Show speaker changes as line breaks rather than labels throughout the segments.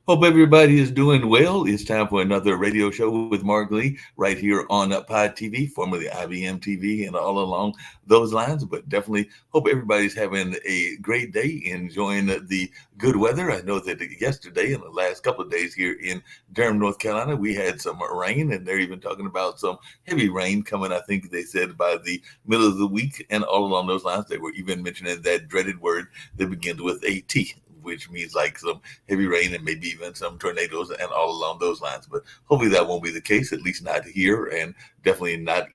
Hope everybody is doing well. It's time for another radio show with Mark Lee right here on Pod TV, formerly IBM TV, and all along those lines. But definitely hope everybody's having a great day, enjoying the good weather. I know that yesterday and the last couple of days here in Durham, North Carolina, we had some rain, and they're even talking about some heavy rain coming, I think they said, by the middle of the week. And all along those lines, they were even mentioning that dreaded word that begins with a T, which means like some heavy rain and maybe even some tornadoes and all along those lines. But hopefully that won't be the case, at least not here, and definitely not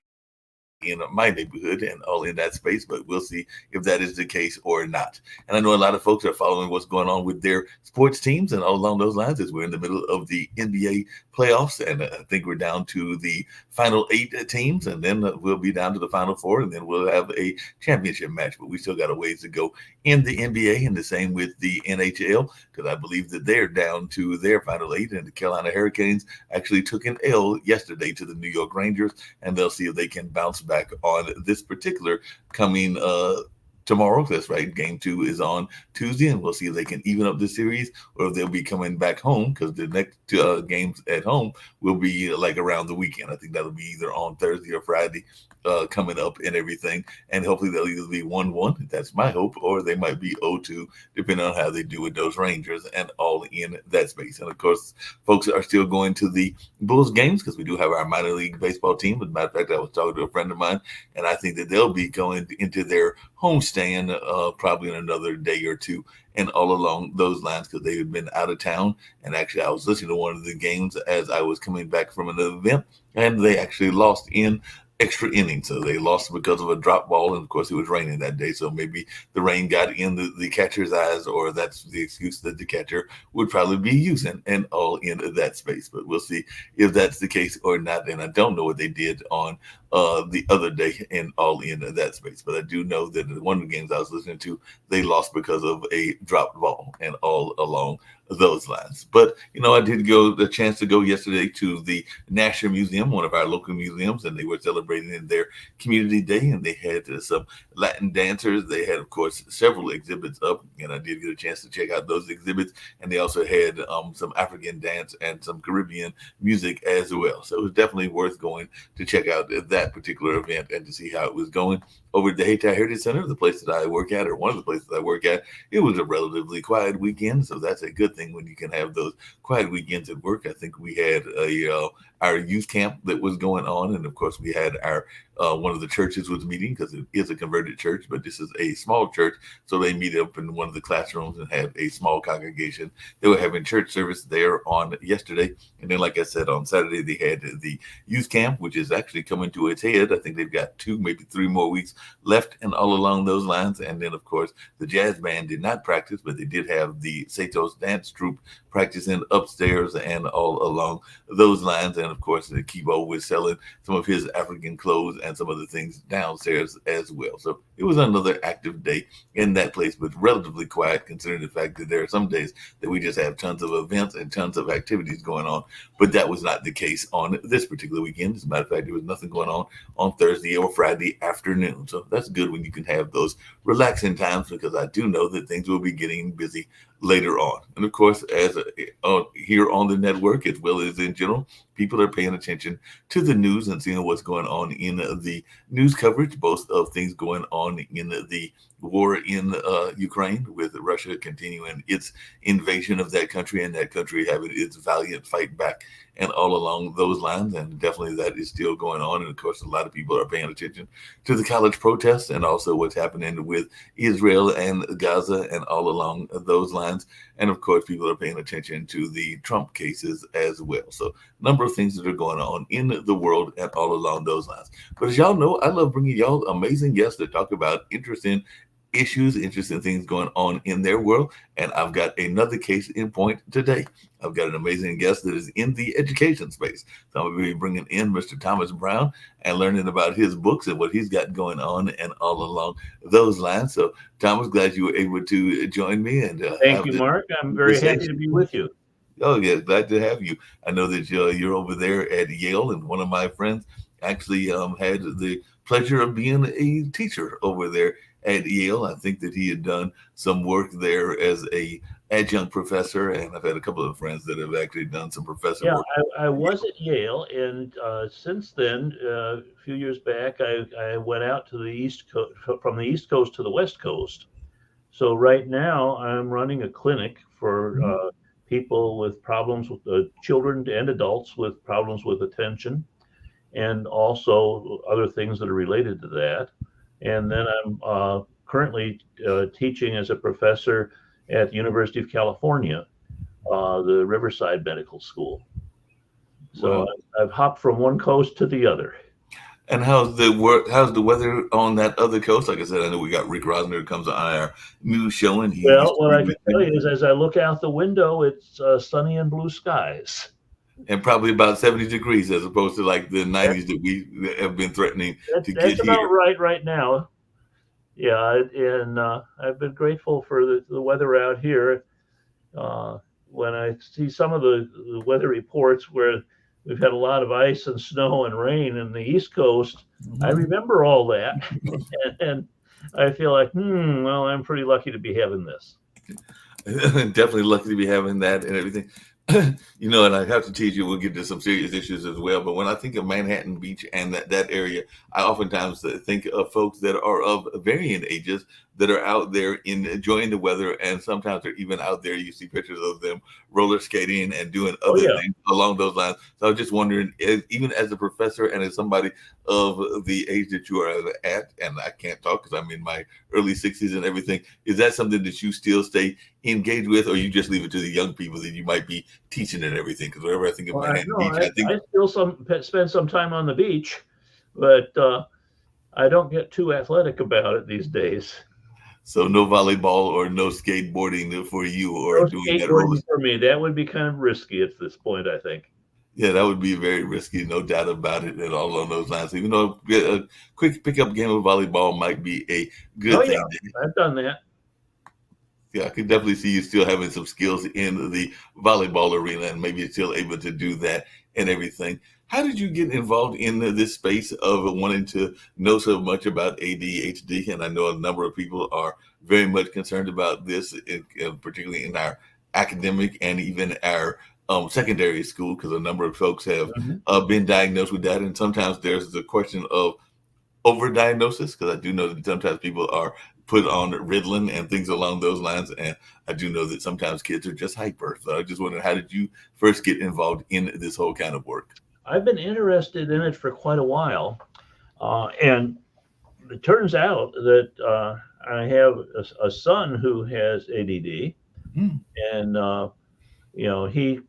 in my neighborhood and all in that space, but we'll see if that is the case or not. And I know a lot of folks are following what's going on with their sports teams and all along those lines as we're in the middle of the NBA playoffs. And I think we're down to the final 8 teams, and then we'll be down to the final 4, and then we'll have a championship match. But we still got a ways to go in the NBA, and the same with the NHL, because I believe that they're down to their final 8, and the Carolina Hurricanes actually took an L yesterday to the New York Rangers, and they'll see if they can bounce back on this particular coming tomorrow. That's right. Game 2 is on Tuesday, and we'll see if they can even up the series or if they'll be coming back home, because the next games at home will be like around the weekend. I think that'll be either on Thursday or Friday coming up and everything. And hopefully they'll either be 1-1. That's my hope, or they might be 0-2, depending on how they do with those Rangers and all in that space. And of course, folks are still going to the Bulls games because we do have our minor league baseball team. As a matter of fact, I was talking to a friend of mine, and I think that they'll be going into their homestand probably in another day or two and all along those lines, because they had been out of town. And actually, I was listening to one of the games as I was coming back from an event, and they actually lost in extra innings. So they lost because of a drop ball, and of course it was raining that day, so maybe the rain got in the catcher's eyes, or that's the excuse that the catcher would probably be using, and all in that space. But we'll see if that's the case or not. And I don't know what they did on the other day and all in that space, but I do know that in one of the games I was listening to, they lost because of a dropped ball and all along those lines. But I did go the chance to go yesterday to the National Museum, one of our local museums, and they were celebrating their community day, and they had some Latin dancers. They had, of course, several exhibits up, and I did get a chance to check out those exhibits. And they also had some African dance and some Caribbean music as well. So it was definitely worth going to check out that particular event and to see how it was going. Over at the Hayti Heritage Center, the place that I work at, or one of the places I work at, it was a relatively quiet weekend. So that's a good thing when you can have those quiet weekends at work. I think we had our youth camp that was going on. And of course, we had our one of the churches was meeting, because it is a converted church, but this is a small church. So they meet up in one of the classrooms and have a small congregation. They were having church service there on yesterday. And then, like I said, on Saturday, they had the youth camp, which is actually coming to its head. I think they've got 2, maybe 3 more weeks left and all along those lines. And then, of course, the jazz band did not practice, but they did have the Satos dance troupe practicing upstairs and all along those lines. And of course, the Kibo was selling some of his African clothes and some other things downstairs as well. So it was another active day in that place, but relatively quiet, considering the fact that there are some days that we just have tons of events and tons of activities going on. But that was not the case on this particular weekend. As a matter of fact, there was nothing going on Thursday or Friday afternoon. So that's good when you can have those relaxing times, because I do know that things will be getting busy later on. And of course, as here on the network, as well as in general, people are paying attention to the news and seeing what's going on in the news coverage, both of things going on in the war in Ukraine, with Russia continuing its invasion of that country, and that country having its valiant fight back and all along those lines. And definitely that is still going on. And of course, a lot of people are paying attention to the college protests and also what's happening with Israel and Gaza and all along those lines. And of course, people are paying attention to the Trump cases as well. So a number of things that are going on in the world and all along those lines. But as y'all know, I love bringing y'all amazing guests that talk about interesting issues, interesting things going on in their world. And I've got another case in point today. I've got an amazing guest that is in the education space. So I'm going to be bringing in Mr. Thomas Brown and learning about his books and what he's got going on and all along those lines. So, Thomas, glad you were able to join me and
Thank
have
you,
this
Mark. I'm very happy to
conversation.
be with you.
Oh, yeah, glad to have you. I know that you're over there at Yale, and one of my friends actually had the pleasure of being a teacher over there at Yale. I think that he had done some work there as a adjunct professor, and I've had a couple of friends that have actually done some professor
Yeah,
work.
I was at Yale, and since then, a few years back, I went out to the East Coast, from the East Coast to the West Coast. So right now, I'm running a clinic for people with problems with children and adults with problems with attention, and also other things that are related to that. And then I'm currently teaching as a professor at the University of California, the Riverside Medical School. So
Wow.
I've hopped from one coast to the other.
And how's the work? How's the weather on that other coast? Like I said, I know we got Rick Rosner who comes on our news show, and he used
Well,
to
what
be
I can
with
tell
you.
you is, as I look out the window, it's sunny and blue skies.
And probably about 70 degrees as opposed to like the
That,
90s that we have been threatening to
that's
get
about
here.
right now. Yeah, and I've been grateful for the weather out here. Uh, when I see some of the weather reports where we've had a lot of ice and snow and rain in the East Coast, I
Mhm.
remember all that, and I feel like, well, I'm pretty lucky to be having this.
Definitely lucky to be having that and everything. And I have to tease you, we'll get to some serious issues as well. But when I think of Manhattan Beach and that area, I oftentimes think of folks that are of varying ages that are out there enjoying the weather. And sometimes they're even out there. You see pictures of them roller skating and doing
Oh
other
yeah,
things along those lines. So I was just wondering, even as a professor and as somebody of the age that you are at, and I can't talk because I'm in my early 60s and everything, is that something that you still stay engaged with, or you just leave it to the young people that you might be teaching and everything? Because whenever I think of
well, I
Manhattan
know
Beach, I think
I still spend some time on the beach, but I don't get too athletic about it these days.
so. No volleyball or no skateboarding for you, or
No
doing that roller.
skateboarding for me. That would be kind of risky at this point, I think.
Yeah, that would be very risky, no doubt about it, and all on those lines. Even though a quick pickup game of volleyball might be a
Oh
good
yeah,
thing.
I've done that.
Yeah, I could definitely see you still having some skills in the volleyball arena, and maybe you're still able to do that and everything. How did you get involved in this space of wanting to know so much about ADHD? And I know a number of people are very much concerned about this, particularly in our academic and even our secondary school, because a number of folks have
Mhm.
been diagnosed with that. And sometimes there's the question of overdiagnosis, because I do know that sometimes people are put on Ritalin and things along those lines, and I do know that sometimes kids are just hyper. So I just wonder, how did you first get involved in this whole kind of work?
I've been interested in it for quite a while, and it turns out that I have a son who has ADD,
Hmm.
and he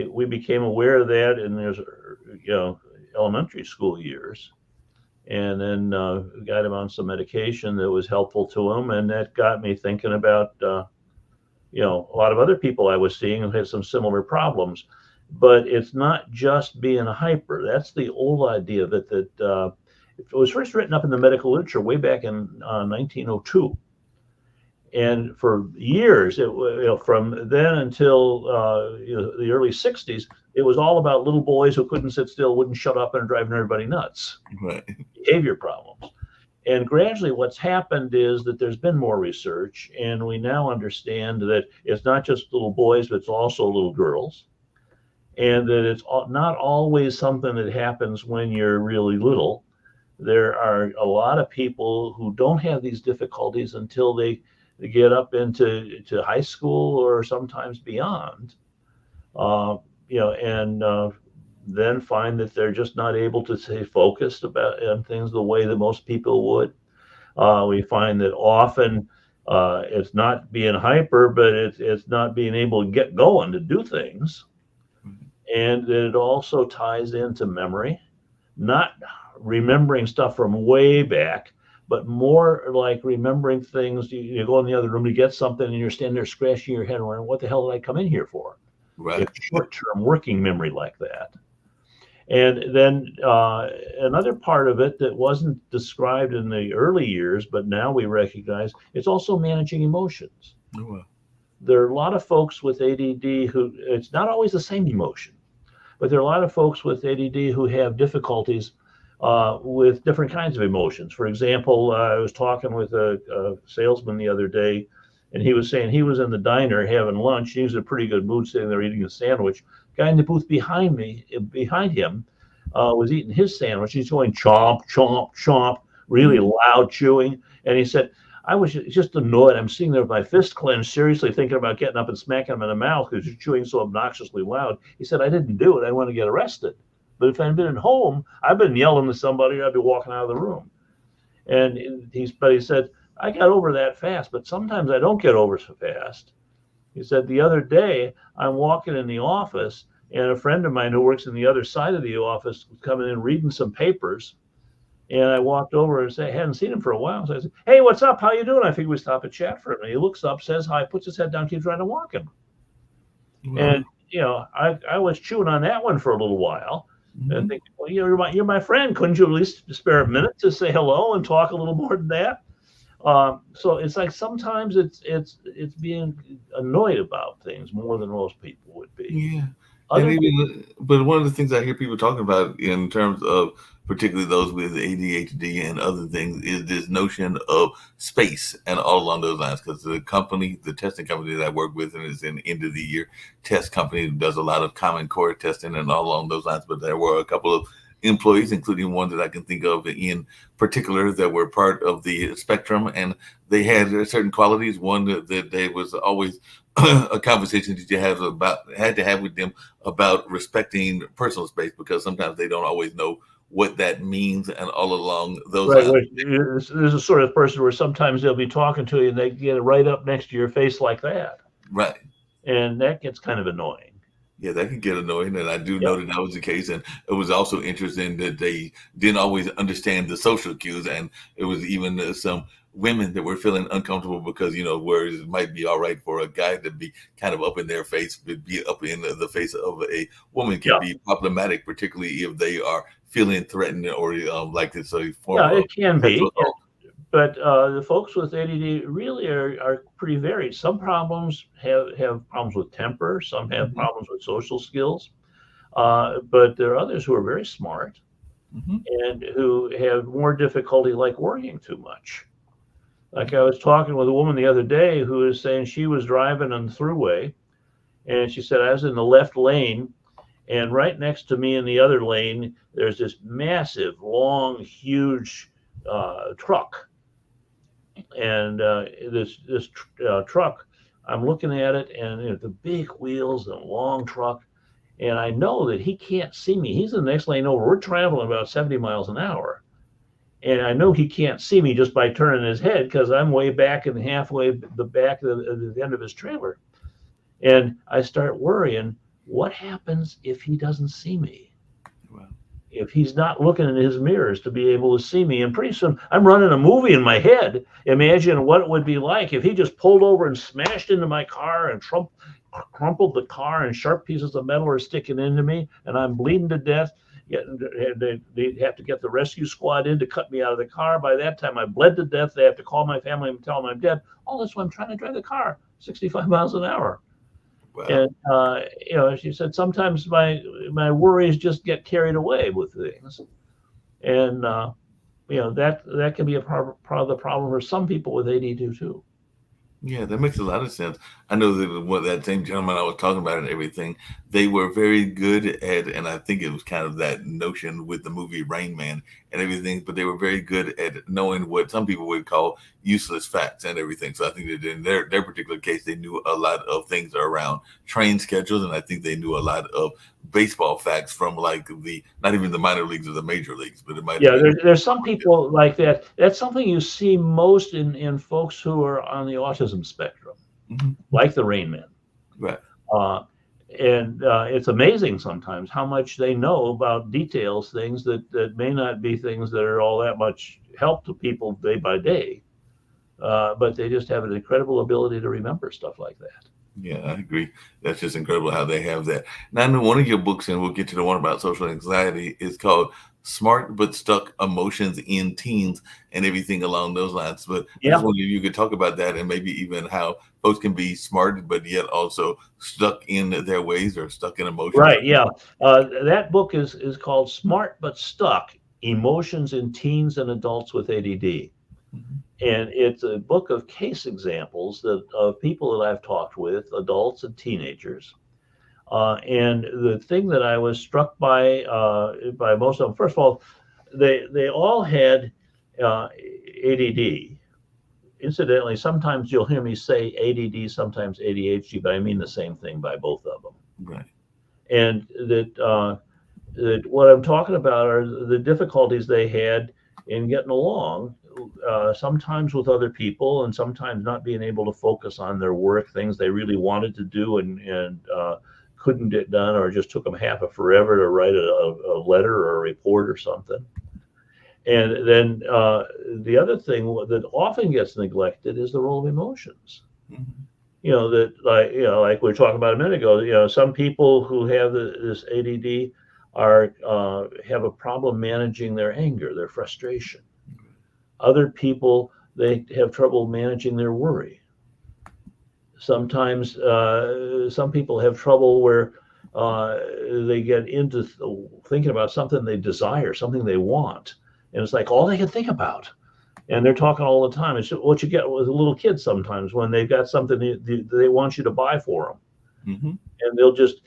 we became aware of that in his elementary school years, and then got him on some medication that was helpful to him, and that got me thinking about a lot of other people I was seeing who had some similar problems. But it's not just being a hyper. That's the old idea that it was first written up in the medical literature way back in 1902. And for years, from then until the early 60s, it was all about little boys who couldn't sit still, wouldn't shut up, and driving everybody nuts.
Right.
Behavior problems. And gradually, what's happened is that there's been more research, and we now understand that it's not just little boys, but it's also little girls, and that it's not always something that happens when you're really little. There are a lot of people who don't have these difficulties until they get up into high school or sometimes beyond, uh, and then find that they're just not able to stay focused about on things the way that most people would. We find that often it's not being hyper, but it's not being able to get going to do things, and it also ties into memory, not remembering stuff from way back, but more like remembering things. You go in the other room to get something, and you're standing there scratching your head, wondering, what the hell did I come in here for?
Right.
It's short-term working memory like that. And then another part of it that wasn't described in the early years, but now we recognize, it's also managing emotions.
Oh, well.
There are a lot of folks with ADD who, it's not always the same emotion, but there are a lot of folks with ADD who have difficulties with different kinds of emotions. For example, I was talking with a salesman the other day, and he was saying he was in the diner having lunch. He was in a pretty good mood, sitting there eating a sandwich. Guy in the booth behind him, was eating his sandwich. He's going chomp, chomp, chomp, really loud chewing. And he said, I was just annoyed. I'm sitting there with my fist clenched, seriously thinking about getting up and smacking him in the mouth because you're chewing so obnoxiously loud. He said, I didn't do it. I want to get arrested. But if I'd been at home, I've been yelling to somebody, I'd be walking out of the room. And he said, I got over that fast, but sometimes I don't get over so fast. He said, the other day, I'm walking in the office, and a friend of mine who works in the other side of the office was coming in reading some papers. And I walked over and said, I hadn't seen him for a while. So I said, hey, what's up? How you doing? I figured we'd stop and chat for a minute. He looks up, says hi, puts his head down, keeps trying to walk him. Wow. And, I was chewing on that one for a little while. Mm-hmm. And thinking, well, you're my friend. Couldn't you at least spare a minute to say hello and talk a little more than that? So it's like sometimes it's being annoyed about things more than most people would be.
Yeah. But one of the things I hear people talking about in terms of particularly those with ADHD and other things is this notion of space and all along those lines. Because the testing company that I work with, and it's an end of the year test company that does a lot of Common Core testing and all along those lines. But there were a couple of employees, including one that I can think of in particular, that were part of the spectrum, and they had certain qualities. One that there was always a conversation that you had to have with them about respecting personal space, because sometimes they don't always know what that means, and all along those lines.
There's a sort of person where sometimes they'll be talking to you and they get right up next to your face like that.
Right.
And that gets kind of annoying.
Yeah, that can get annoying, and I do know that was the case. And it was also interesting that they didn't always understand the social cues, and it was even some women that were feeling uncomfortable because, whereas it might be all right for a guy to be kind of up in their face, but be up in the face of a woman can be problematic, particularly if they are feeling threatened or like it's a form of.
Yeah, it can be. But the folks with ADD really are pretty varied. Some problems have problems with temper. Some have problems with social skills. But there are others who are very smart and who have more difficulty, like worrying too much. Like I was talking with a woman the other day who was saying she was driving on the thruway, and she said, I was in the left lane, and right next to me in the other lane, there's this massive, long, huge truck. And this truck, I'm looking at it, and the big wheels and long truck, and I know that he can't see me. He's in the next lane over. We're traveling about 70 miles an hour, and I know he can't see me just by turning his head because I'm way back and halfway the back of the end of his trailer. And I start worrying, what happens if he doesn't see me? If he's not looking in his mirrors to be able to see me. And pretty soon I'm running a movie in my head. Imagine what it would be like if he just pulled over and smashed into my car and crumpled the car, and sharp pieces of metal are sticking into me and I'm bleeding to death. They have to get the rescue squad in to cut me out of the car. By that time I bled to death. They have to call my family and tell them I'm dead. All this while I'm trying to drive the car 65 miles an hour. Wow. And she said sometimes my worries just get carried away with things, and that can be a part of the problem for some people with ADD too.
Yeah, that makes a lot of sense. I know that that same gentleman I was talking about and everything, they were very good at, and I think it was kind of that notion with the movie Rain Man and everything, but they were very good at knowing what some people would call useless facts and everything. So I think that in their particular case, they knew a lot of things around train schedules, and I think they knew a lot of baseball facts from like not even the minor leagues or the major leagues, but it might.
Yeah, there's some people like that. That's something you see most in folks who are on the autism spectrum, like the Rain Man.
Right.
And it's amazing sometimes how much they know about details, things that may not be things that are all that much help to people day by day, but they just have an incredible ability to remember stuff like that.
Yeah, I agree. That's just incredible how they have that. Now, I know one of your books, and we'll get to the one about social anxiety, is called Smart But Stuck Emotions in Teens and everything along those lines. But I just
Yeah,
wondered if you could talk about that and maybe even how folks can be smart, but yet also stuck in their ways or stuck in emotions.
right. Yeah, that book is called "Smart but Stuck: Emotions in Teens and Adults with ADD."
Mhm.
And it's a book of case examples that of people that I've talked with, adults and teenagers. And the thing that I was struck by most of them, first of all, they all had ADD. Incidentally, sometimes you'll hear me say ADD, sometimes ADHD, but I mean the same thing by both of them.
Right.
And that what I'm talking about are the difficulties they had in getting along, sometimes with other people, and sometimes not being able to focus on their work, things they really wanted to do and couldn't get done, or just took them half a forever to write a letter or a report or something. And then the other thing that often gets neglected is the role of emotions.
Mhm.
That like we were talking about a minute ago. Some people who have this ADD are have a problem managing their anger, their frustration. Other people, they have trouble managing their worry. Sometimes some people have trouble where uh, they get into thinking about something they desire, something they want, and it's like all they can think about, and they're talking all the time. It's what you get with little kids sometimes when they've got something they want you to buy for them,
Mhm.
and they'll just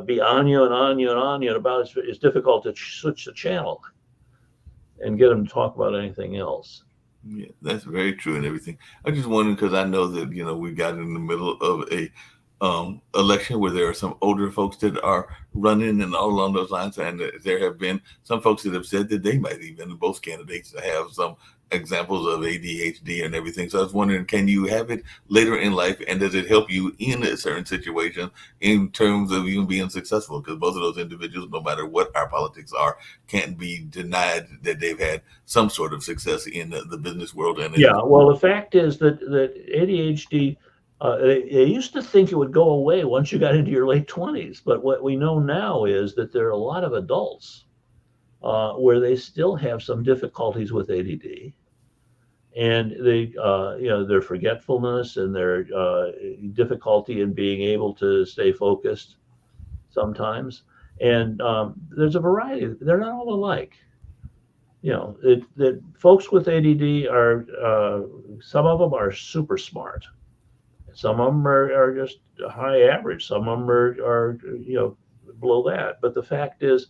be on you and on you and on you. And about it's difficult to switch the channel and get them to talk about anything else.
Yeah, that's very true and everything. I just wondering because I know that we got in the middle of a election where there are some older folks that are running and all along those lines, and there have been some folks that have said that they might even both candidates have some examples of ADHD and everything. So I was wondering, can you have it later in life, and does it help you in a certain situation in terms of even being successful? Because both of those individuals, no matter what our politics are, can't be denied that they've had some sort of success in the business world and in
Yeah, well, the fact is that ADHD, they used to think it would go away once you got into your late 20s, but what we know now is that there are a lot of adults where they still have some difficulties with ADD, and their forgetfulness and their difficulty in being able to stay focused sometimes. And there's a variety. They're not all alike. That folks with ADD are some of them are super smart. Some of them are just high average. Some of them are below that. But the fact is,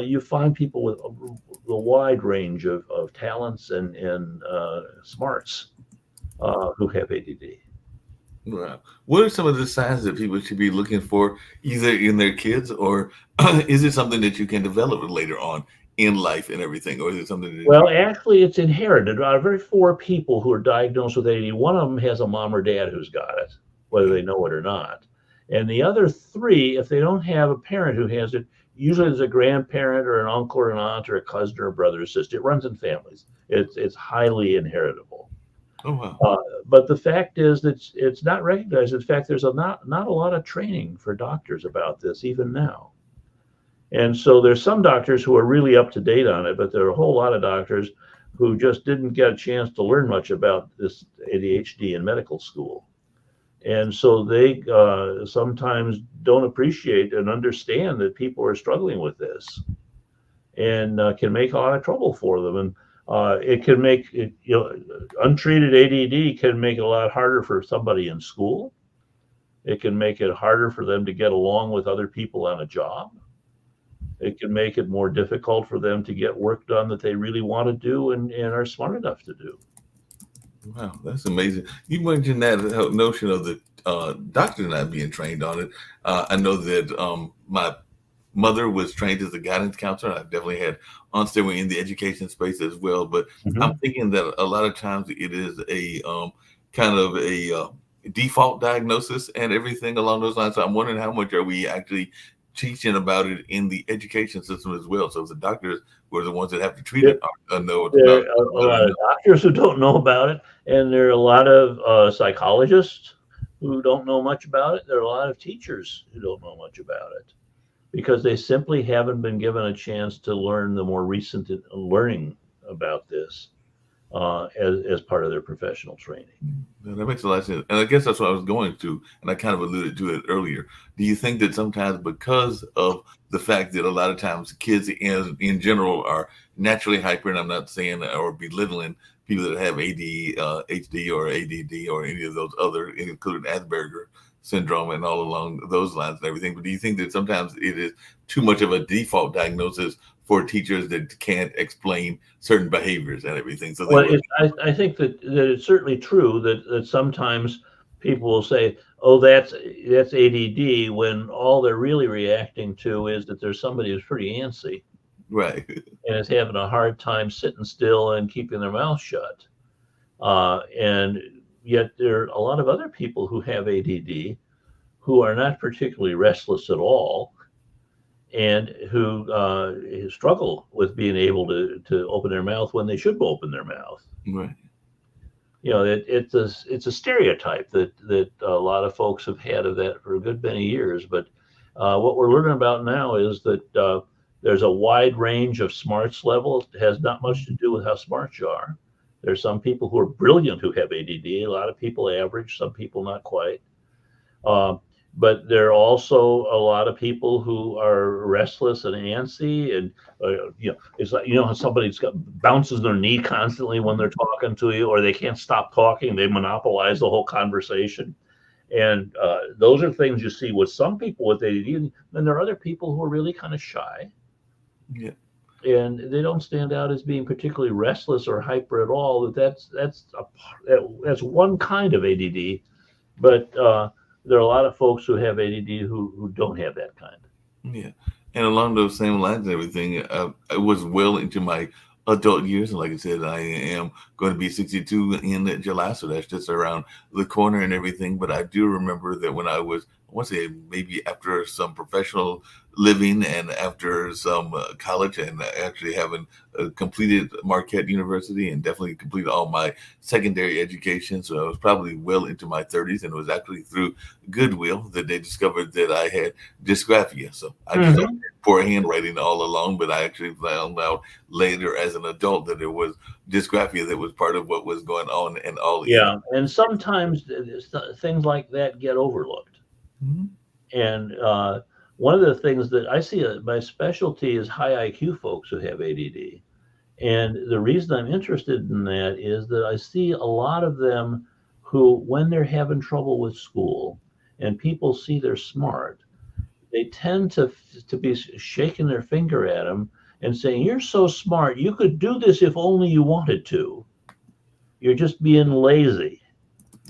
you find people with a wide range of talents and smarts who have ADD.
Wow. What are some of the signs that people should be looking for, either in their kids, or is it something that you can develop later on in life and everything, or is it something that you?
Well, actually, it's inherited. Out of very four people who are diagnosed with ADD, one of them has a mom or dad who's got it, whether they know it or not. And the other three, if they don't have a parent who has it, usually there's a grandparent or an uncle or an aunt or a cousin or a brother or sister. It runs in families. It's highly inheritable.
Oh wow.
Uh, but the fact is that it's not recognized. In fact, there's not a lot of training for doctors about this even now. And so there's some doctors who are really up to date on it, but there are a whole lot of doctors who just didn't get a chance to learn much about this ADHD in medical school. And so they sometimes don't appreciate and understand that people are struggling with this, and can make a lot of trouble for them. And it can make it, untreated ADD can make it a lot harder for somebody in school. It can make it harder for them to get along with other people on a job. It can make it more difficult for them to get work done that they really want to do and are smart enough to do.
Wow, that's amazing. You mentioned that notion of the doctor not being trained on it. I know that my mother was trained as a guidance counselor. I definitely had aunts that were in the education space as well. But I'm
Mhm.
thinking that a lot of times it is a kind of a default diagnosis and everything along those lines. So I'm wondering how much are we actually teaching about it in the education system as well. So the doctors who are the ones that have to treat
There,
it know
there
not
are a
better
lot of doctors who don't know about it, and there are a lot of psychologists who don't know much about it. There are a lot of teachers who don't know much about it because they simply haven't been given a chance to learn the more recent learning about this as part of their professional training.
Yeah, that makes a lot of sense. And I guess that's what I was going to, and I kind of alluded to it earlier. Do you think that sometimes because of the fact that a lot of times kids in general are naturally hyper, and I'm not saying or belittling people that have ADHD or ADD or any of those other, including Asperger syndrome and all along those lines and everything, but do you think that sometimes it is too much of a default diagnosis for teachers that can't explain certain behaviors and everything? So they
Well,
will.
I think that it's certainly true that sometimes people will say, "Oh, that's ADD," when all they're really reacting to is that there's somebody who's pretty antsy
Right.
and is having a hard time sitting still and keeping their mouth shut. And yet there are a lot of other people who have ADD who are not particularly restless at all and who struggle with being able to open their mouth when they should open their mouth.
Right.
It's a stereotype that a lot of folks have had of that for a good many years. But what we're learning about now is that there's a wide range of smarts levels. It has not much to do with how smart you are. There's some people who are brilliant who have ADD. A lot of people average, some people not quite. Um, but there are also a lot of people who are restless and antsy, and it's like how somebody's got bounces their knee constantly when they're talking to you, or they can't stop talking. They monopolize the whole conversation, and those are things you see with some people with ADD. Then there are other people who are really kind of shy,
Yeah.
and they don't stand out as being particularly restless or hyper at all. That's one kind of ADD, but there are a lot of folks who have ADD who don't have that kind.
Yeah. And along those same lines and everything, I was well into my adult years. And like I said, I am going to be 62 in July. So that's just around the corner and everything. But I do remember that when I was, I want to say maybe after some professional living and after some college and actually having completed Marquette University and definitely completed all my secondary education. So I was probably well into my 30s, and it was actually through Goodwill that they discovered that I had dysgraphia. So I just thought
Hmm.
poor handwriting all along, but I actually found out later as an adult that it was dysgraphia that was part of what was going on and all in.
Yeah, and sometimes things like that get overlooked.
Mhm.
And one of the things that I see, my specialty is high IQ folks who have ADD. And the reason I'm interested in that is that I see a lot of them who, when they're having trouble with school and people see they're smart, they tend to be shaking their finger at them and saying, "You're so smart. You could do this if only you wanted to. You're just being lazy."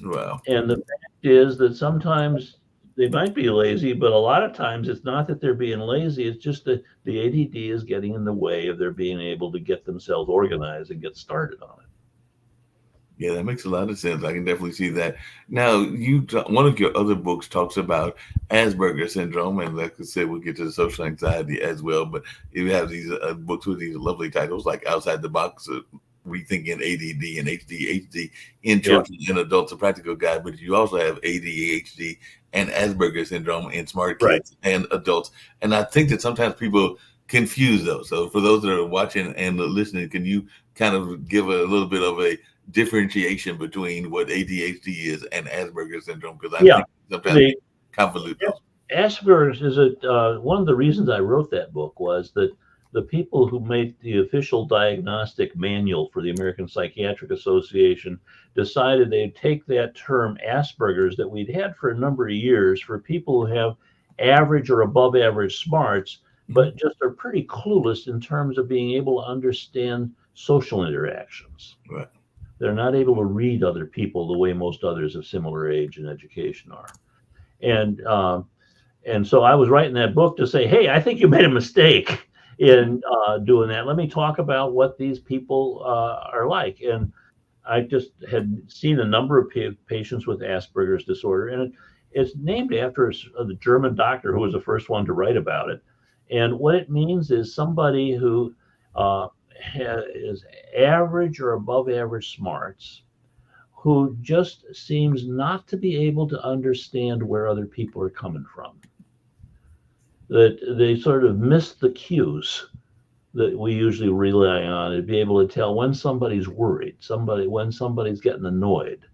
Wow.
And the fact is that sometimes they might be lazy, but a lot of times it's not that they're being lazy. It's just that the ADD is getting in the way of their being able to get themselves organized and get started on it.
Yeah, that makes a lot of sense. I can definitely see that. Now, one of your other books talks about Asperger syndrome, and like I said, we'll get to the social anxiety as well. But you have these books with these lovely titles like Outside the Box, Rethinking ADD and ADHD in
Yeah.
Children and Adults, a Practical Guide. But you also have ADHD and Asperger syndrome in Smart
Right.
Kids and Adults. And I think that sometimes people confuse those. So for those that are watching and listening, can you kind of give a little bit of a differentiation between what ADHD is and Asperger's syndrome? Because I
Yeah.
think sometimes
The
people convolute those.
Asperger's is one of the reasons I wrote that book was that the people who made the official diagnostic manual for the American Psychiatric Association decided they'd take that term Asperger's that we'd had for a number of years for people who have average or above average smarts,
Mhm.
but just are pretty clueless in terms of being able to understand social interactions.
Right.
They're not able to read other people the way most others of similar age and education are. And and so I was writing that book to say, hey, I think you made a mistake in doing that. Let me talk about what these people are like. And I just had seen a number of patients with Asperger's disorder, and it's named after the German doctor who was the first one to write about it. And what it means is somebody who is average or above average smarts, who just seems not to be able to understand where other people are coming from. That they sort of miss the cues that we usually rely on to be able to tell when somebody's worried, when somebody's getting annoyed,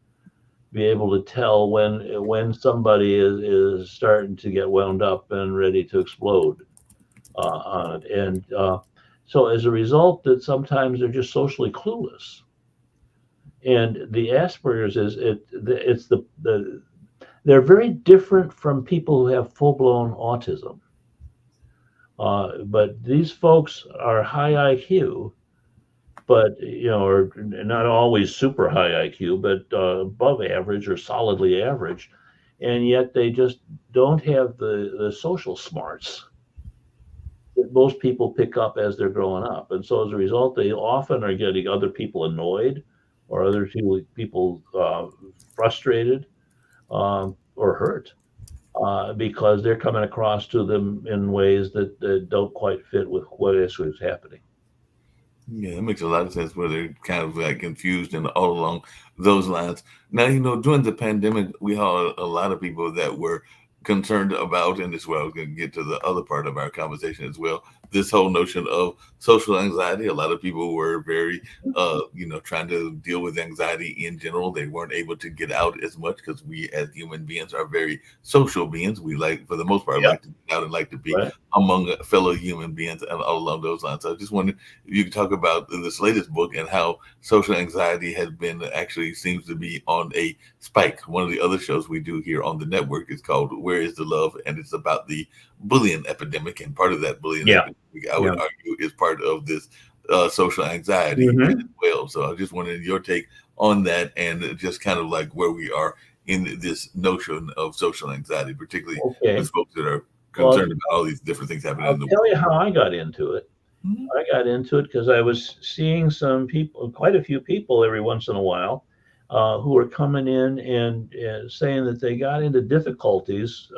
be able to tell when somebody is starting to get wound up and ready to explode on it. And so as a result, that sometimes they're just socially clueless. And the Asperger's it's the they're very different from people who have full blown autism. But these folks are high IQ, but are not always super high IQ, but above average or solidly average, and yet they just don't have the social smarts that most people pick up as they're growing up. And so as a result, they often are getting other people annoyed or other people frustrated or hurt because they're coming across to them in ways that don't quite fit with what is happening.
Yeah, it makes a lot of sense where they're kind of like confused and all along those lines. Now, during the pandemic, we had a lot of people that were concerned about, and this is where I was going to get to the other part of our conversation as well. This whole notion of social anxiety. A lot of people were very, trying to deal with anxiety in general. They weren't able to get out as much because we, as human beings, are very social beings. We like, for the most part,
Yeah.
like to get out and like to be
Right.
among fellow human beings and all along those lines. So I just wondered if you could talk about this latest book and how social anxiety has been actually seems to be on a spike. One of the other shows we do here on the network is called Where is the Love? And it's about the bullying epidemic. And part of that bullying
Yeah.
epidemic, I
Yeah.
would argue, is part of this social anxiety as
Mhm.
well. So I just wanted your take on that and just kind of like where we are in this notion of social anxiety, particularly
Okay.
with folks that are
Well,
concerned about all these different things happening
I'll
in the
tell you how I got into it.
world.
I got into it because I was seeing some people, quite a few people every once in a while, who were coming in and saying that they got into difficulties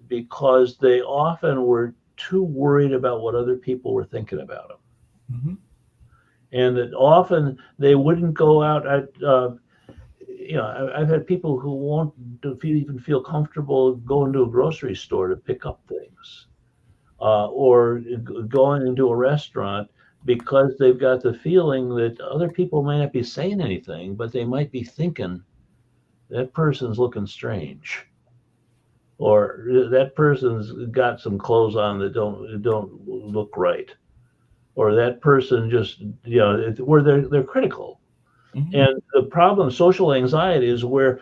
because they often were too worried about what other people were thinking about them.
Mm-hmm.
And that often they wouldn't go out. I've had people who won't even feel comfortable going to a grocery store to pick up things. Or going into a restaurant because they've got the feeling that other people may not be saying anything, but they might be thinking that person's looking strange, or that person's got some clothes on that don't look right, or that person just where they're critical.
Mm-hmm.
And the problem, social anxiety, is where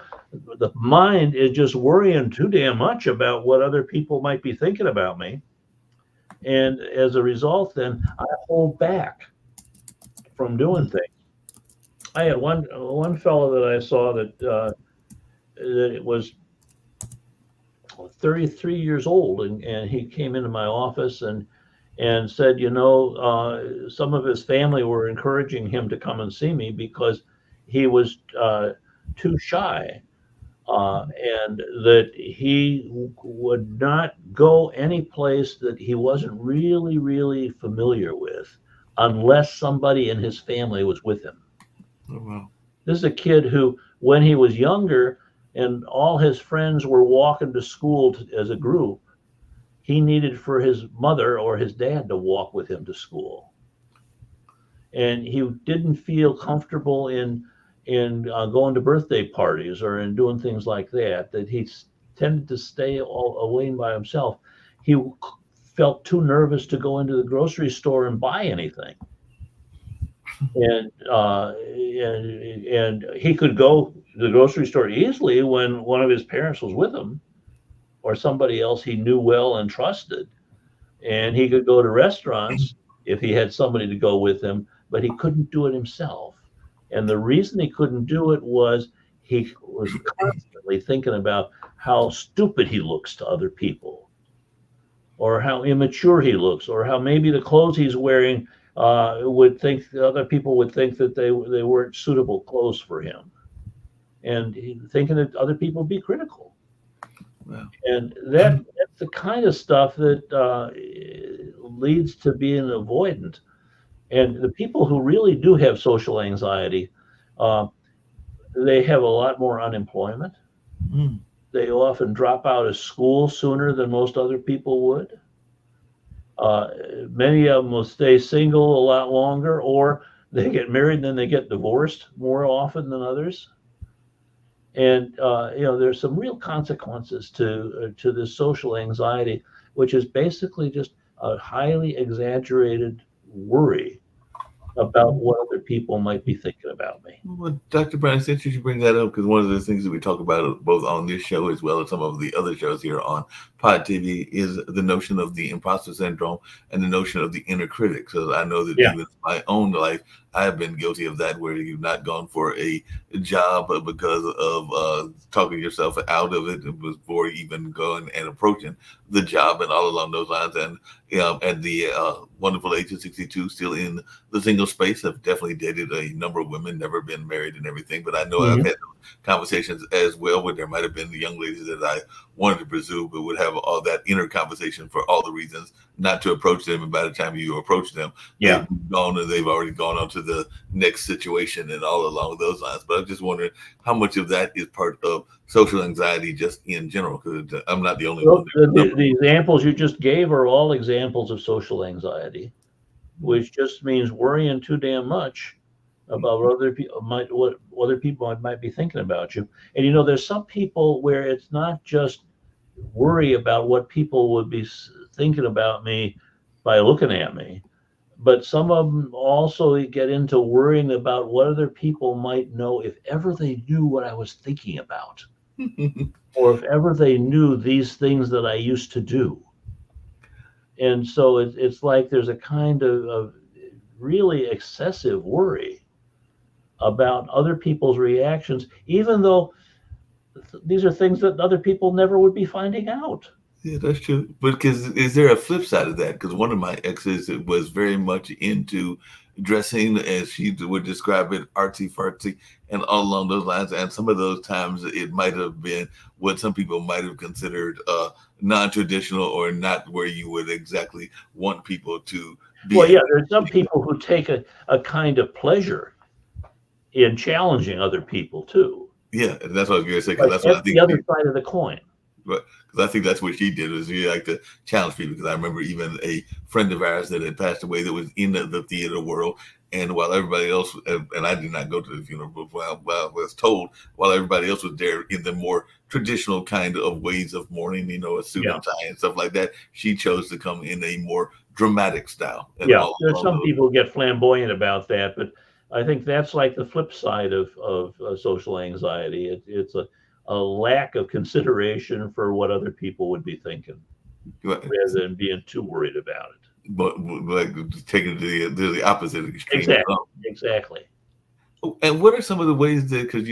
the mind is just worrying too damn much about what other people might be thinking about me. And as a result, then I hold back from doing things. I had one fellow that I saw that it was 33 years old, and he came into my office and said, some of his family were encouraging him to come and see me because he was too shy. And that he would not go any place that he wasn't really, really familiar with unless somebody in his family was with him.
Oh, wow.
This is a kid who, when he was younger and all his friends were walking to school as a group, he needed for his mother or his dad to walk with him to school. And he didn't feel comfortable in going to birthday parties or in doing things like that, that he tended to stay away by himself. He felt too nervous to go into the grocery store and buy anything. And he could go to the grocery store easily when one of his parents was with him or somebody else he knew well and trusted. And he could go to restaurants if he had somebody to go with him, but he couldn't do it himself. And the reason he couldn't do it was he was constantly thinking about how stupid he looks to other people, or how immature he looks, or how maybe the clothes he's wearing would think other people would think that they weren't suitable clothes for him, and thinking that other people would be critical.
Well,
And that's the kind of stuff that leads to being avoidant. And the people who really do have social anxiety, uh, they have a lot more unemployment.
mm,
They often drop out of school sooner than most other people would. Uh, Many of them will stay single a lot longer, or they get married and then they get divorced more often than others. And there's some real consequences to this social anxiety, which is basically just a highly exaggerated worry about what other people might be thinking about me.
well, Dr. Brown, it's interesting you bring that up because one of the things that we talk about both on this show as well as some of the other shows here on Pod TV is the notion of the imposter syndrome and the notion of the inner critic. So I know that
Yeah.
even in my own life, I have been guilty of that, where you've not gone for a job because of talking yourself out of it before even going and approaching the job and all along those lines. And at the wonderful age of 62, still in the single space, I've definitely dated a number of women, never been married and everything. But I know I've
Mhm.
had conversations as well where there might have been the young ladies that I wanted to pursue, but would have all that inner conversation for all the reasons not to approach them. And by the time you approach them,
Yeah.
they've gone and they've already gone on to the next situation and all along those lines. But I'm just wondering how much of that is part of social anxiety just in general, because I'm not the only one.
Well, the examples you just gave are all examples of social anxiety, which just means worrying too damn much about what other people might be thinking about you. And there's some people where it's not just worry about what people would be thinking about me by looking at me, but some of them also get into worrying about what other people might know if ever they knew what I was thinking about, or if ever they knew these things that I used to do. And so it's like there's a kind of really excessive worry about other people's reactions, even though these are things that other people never would be finding out.
Yeah, that's true. But because is there a flip side of that? Because one of my exes was very much into dressing, as she would describe it, artsy fartsy, and all along those lines. And some of those times it might have been what some people might have considered non-traditional or not where you would exactly want people to
Well,
be.
yeah, there's some people who take a kind of pleasure in challenging other people too.
Yeah, and that's what I was going to say. Because
But
that's what I
that's
think.
the other side of the coin.
But because I think that's what she did was she like to challenge people. Because I remember even a friend of ours that had passed away that was in the theater world, and while everybody else, and I did not go to the funeral, but while I was told, while everybody else was there in the more traditional kind of ways of mourning, a suit
Yeah.
and tie and stuff like that, she chose to come in a more dramatic style and
Yeah.
all
There's
along
some
those.
people who get flamboyant about that, but I think that's like the flip side of social anxiety. It's a lack of consideration for what other people would be thinking rather than being too worried about it.
But like taking it to the opposite extreme.
Exactly. Exactly.
And what are some of the ways that, because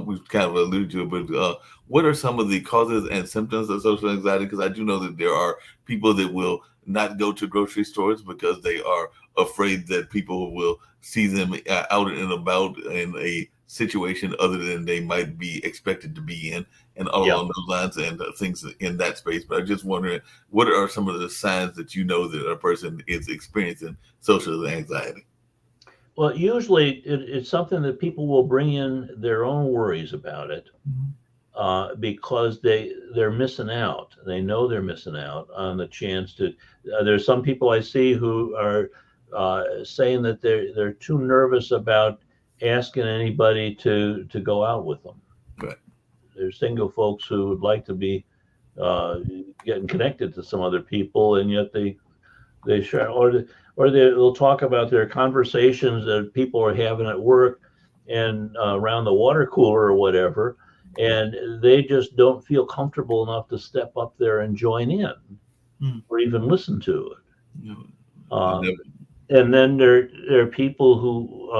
we've kind of alluded to it, but what are some of the causes and symptoms of social anxiety? Because I do know that there are people that will not go to grocery stores because they are afraid that people will see them out and about in a situation other than they might be expected to be in, and all
Yeah.
along those lines and things in that space. But I'm just wondering, what are some of the signs that you know that a person is experiencing social anxiety?
Well, usually it's something that people will bring in their own worries about it because they're missing out. They know they're missing out on the chance to. There's some people I see who are saying that they're too nervous about asking anybody to go out with them.
Right.
There's single folks who would like to be uh, getting connected to some other people, and yet they share, or they'll talk about their conversations that people are having at work and around the water cooler or whatever, and they just don't feel comfortable enough to step up there and join in
Hmm.
or even listen to it.
You know, I
Um,
never.
and then there are people who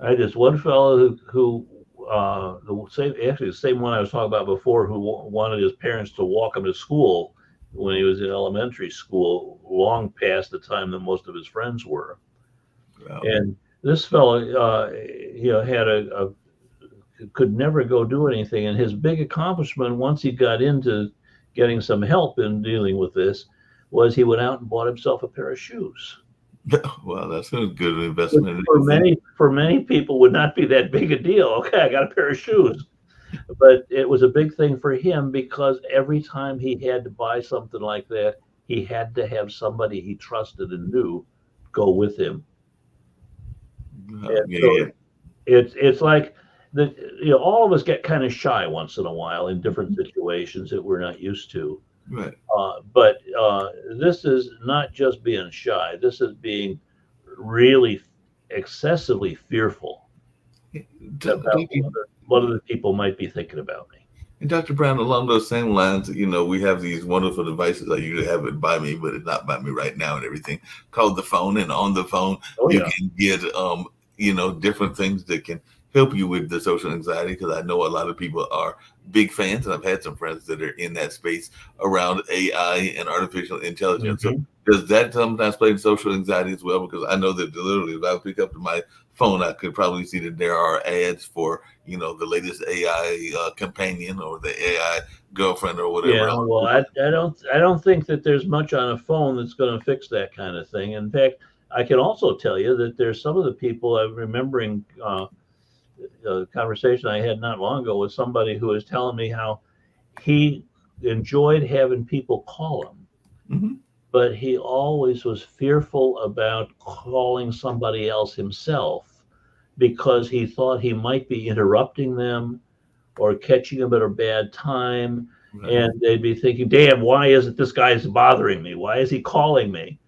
I had this one fellow who the same actually the same one I was talking about before who wanted his parents to walk him to school when he was in elementary school, long past the time that most of his friends were.
Wow.
And this fellow, had could never go do anything. And his big accomplishment, once he got into getting some help in dealing with this, was he went out and bought himself a pair of shoes.
Well, that's a good
Which
investment and
for
everything.
many people would not be that big a deal. Okay, I got a pair of shoes. But it was a big thing for him because every time he had to buy something like that, he had to have somebody he trusted and knew go with him. And
Yeah,
so
yeah,
it's like the all of us get kind of shy once in a while in different situations that we're not used to.
right.
But this is not just being shy. This is being really excessively fearful about
Dr.
what other people might be thinking about me.
And Dr. Brown, along those same lines, we have these wonderful devices. I usually have it by me, but it's not by me right now and everything, called the phone. And on the phone,
Oh
you
yeah.
can get, different things that can help you with the social anxiety. Because I know a lot of people are big fans, and I've had some friends that are in that space around AI and artificial intelligence. So
Hmm.
does that sometimes play in social anxiety as well? Because I know that literally, if I pick up my phone, I could probably see that there are ads for the latest AI companion or the AI girlfriend or whatever
Yeah,
else.
well, I don't think that there's much on a phone that's going to fix that kind of thing. In fact, I can also tell you that there's some of the people I'm remembering a conversation I had not long ago with somebody who was telling me how he enjoyed having people call him,
Hmm.
but he always was fearful about calling somebody else himself because he thought he might be interrupting them or catching them at a bad time.
Right.
And they'd be thinking, damn, why is it this guy's bothering me? Why is he calling me?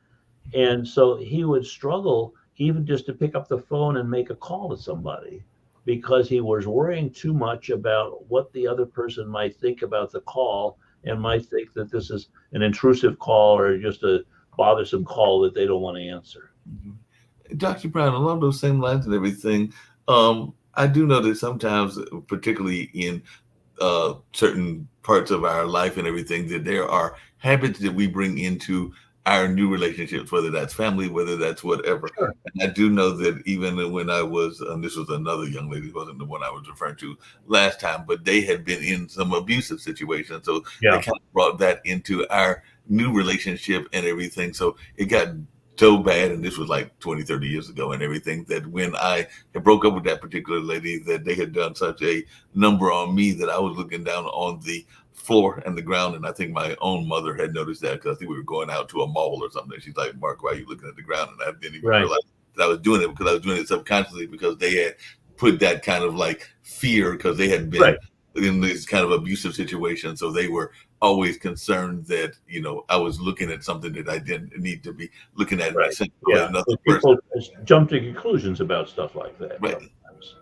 And so he would struggle even just to pick up the phone and make a call to somebody because he was worrying too much about what the other person might think about the call and might think that this is an intrusive call or just a bothersome call that they don't want to answer.
Mhm. Dr. Brown, along those same lines and everything, I do know that sometimes, particularly in certain parts of our life and everything, that there are habits that we bring into our new relationships, whether that's family, whether that's whatever.
Sure.
And I do know that even when I was, and this was another young lady, wasn't the one I was referring to last time, but they had been in some abusive situations. So
Yeah.
it kind of brought that into our new relationship and everything. So it got so bad, and this was like 20, 30 years ago and everything, that when I had broke up with that particular lady, that they had done such a number on me that I was looking down on the floor and the ground. And I think my own mother had noticed that because I think we were going out to a mall or something. She's like, Mark, why are you looking at the ground? And I didn't even
Right.
realize that I was doing it because I was doing it subconsciously because they had put that kind of like fear because they had been
Right.
in this kind of abusive situation. So they were always concerned that, I was looking at something that I didn't need to be looking at in a
Right.
sense of
Yeah.
another
But
person.
people jump to conclusions about stuff like that
Right.
sometimes.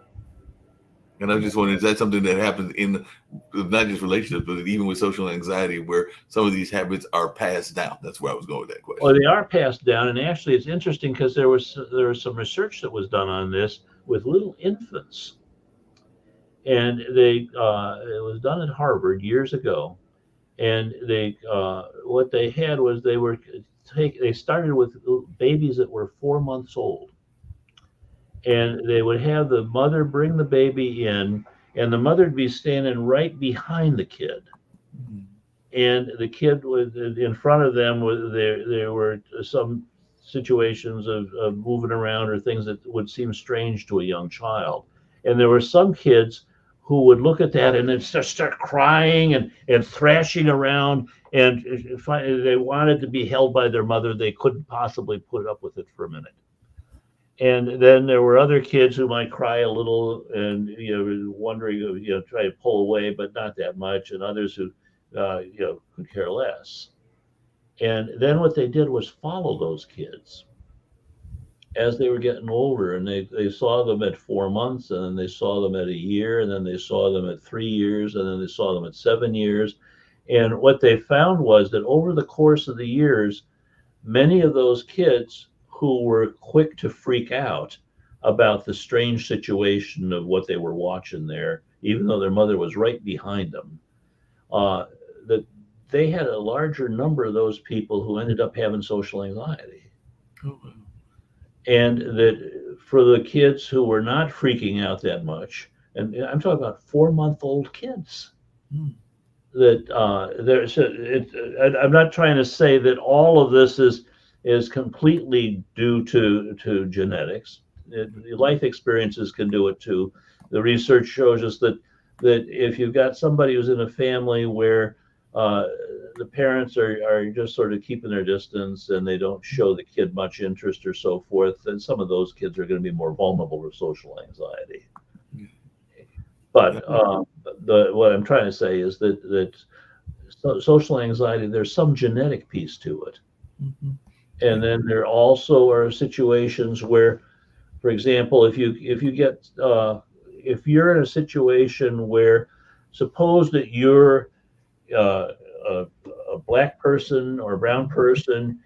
And I was just wondering, is that something that happens in not just relationships, but even with social anxiety, where some of these habits are passed down? That's where I was going with that
Well,
question.
they are passed down, and actually, it's interesting because there was some research that was done on this with little infants, and it was done at Harvard years ago, and they what they had was they started with babies that were 4 months old, and they would have the mother bring the baby in, and the mother would be standing right behind the kid, and the kid was in front of them. Was there were some situations of moving around or things that would seem strange to a young child, and there were some kids who would look at that and then just start crying and thrashing around, and they wanted to be held by their mother. They couldn't possibly put up with it for a minute. And then there were other kids who might cry a little and wondering, try to pull away, but not that much, and others who could care less. And then what they did was follow those kids as they were getting older, and they saw them at 4 months, and then they saw them at a year, and then they saw them at 3 years, and then they saw them at 7 years. And what they found was that over the course of the years, many of those kids who were quick to freak out about the strange situation of what they were watching there, even though their mother was right behind them, uh, that they had a larger number of those people who ended up having social anxiety.
Oh, wow.
and that for the kids who were not freaking out that much, and I'm talking about 4-month-old kids,
Mm.
that I'm not trying to say that all of this is completely due to genetics. Life experiences can do it too. The research shows us that if you've got somebody who's in a family where uh, the parents are just sort of keeping their distance and they don't show the kid much interest or so forth, then some of those kids are going to be more vulnerable to social anxiety.
Yeah.
But what I'm trying to say is that social anxiety, there's some genetic piece to it.
Mhm.
And then there also are situations where, for example, if you're in a situation where, suppose that you're uh, a, a black person or a brown person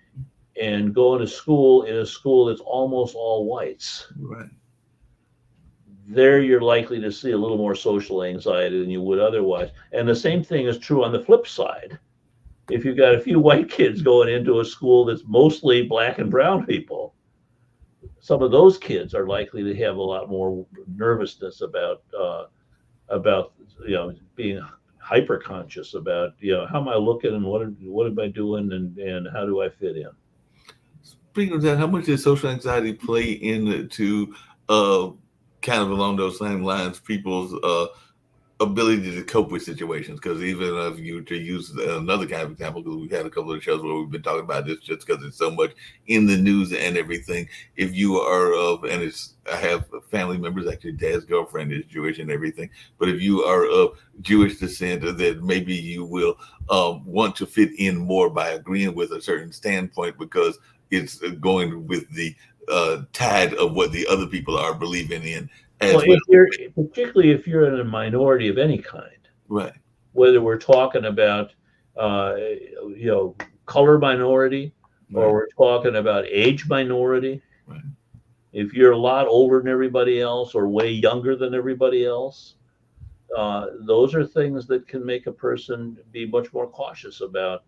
and going to school in a school that's almost all whites,
Right.
there you're likely to see a little more social anxiety than you would otherwise. And the same thing is true on the flip side. If you've got a few white kids going into a school that's mostly black and brown people, some of those kids are likely to have a lot more nervousness about being hyper conscious about how am I looking and what am I doing and how do I fit in.
Speaking of that, how much does social anxiety play into uh, kind of along those same lines, people's ability to cope with situations? Because even if you to use another kind of example, because we've had a couple of shows where we've been talking about this, just because it's so much in the news and everything. If you are of, and it's I have family members, actually, dad's girlfriend is Jewish and everything. But if you are of Jewish descent, that maybe you will want to fit in more by agreeing with a certain standpoint because it's going with the tide of what the other people are believing in
Well,
as well.
if you're particularly if you're in a minority of any kind,
Right.
whether we're talking about uh, color minority or
Right.
we're talking about age minority,
Right.
if you're a lot older than everybody else or way younger than everybody else, those are things that can make a person be much more cautious about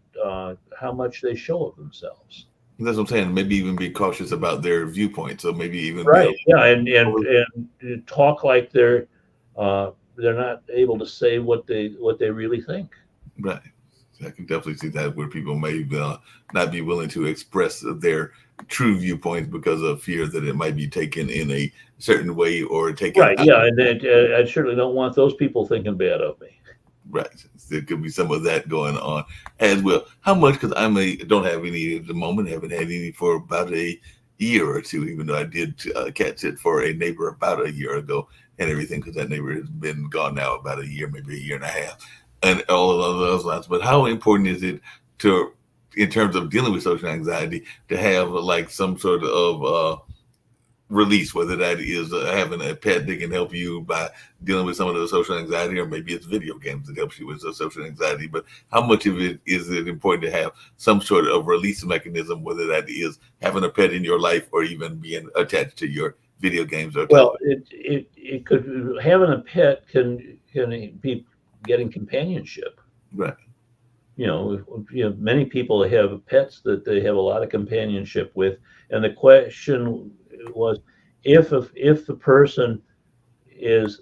how much they show of themselves.
That's what I'm saying. Maybe even be cautious about their viewpoint. So maybe even be
Right. Yeah,
able.
and talk like they're not able to say what they really think.
Right. I can definitely see that where people may not be willing to express their true viewpoints because of fear that it might be taken in a certain way or taken
Right.
out.
Yeah, and I certainly don't want those people thinking bad of me.
Right. There could be some of that going on as well. How much? Because don't have any at the moment. Haven't had any for about a year or two. Even though I did cat sit for a neighbor about a year ago and everything, because that neighbor has been gone now about a year, maybe a year and a half, and all of those lines. But how important is it to, in terms of dealing with social anxiety, to have like some sort of release, whether that is having a pet that can help you by dealing with some of the social anxiety, or maybe it's video games that helps you with the social anxiety. But how much of it is it important to have some sort of release mechanism, whether that is having a pet in your life or even being attached to your video games or
Well,
television?
it could having a pet can be getting companionship.
Right.
Many people have pets that they have a lot of companionship with, and the question was if the person is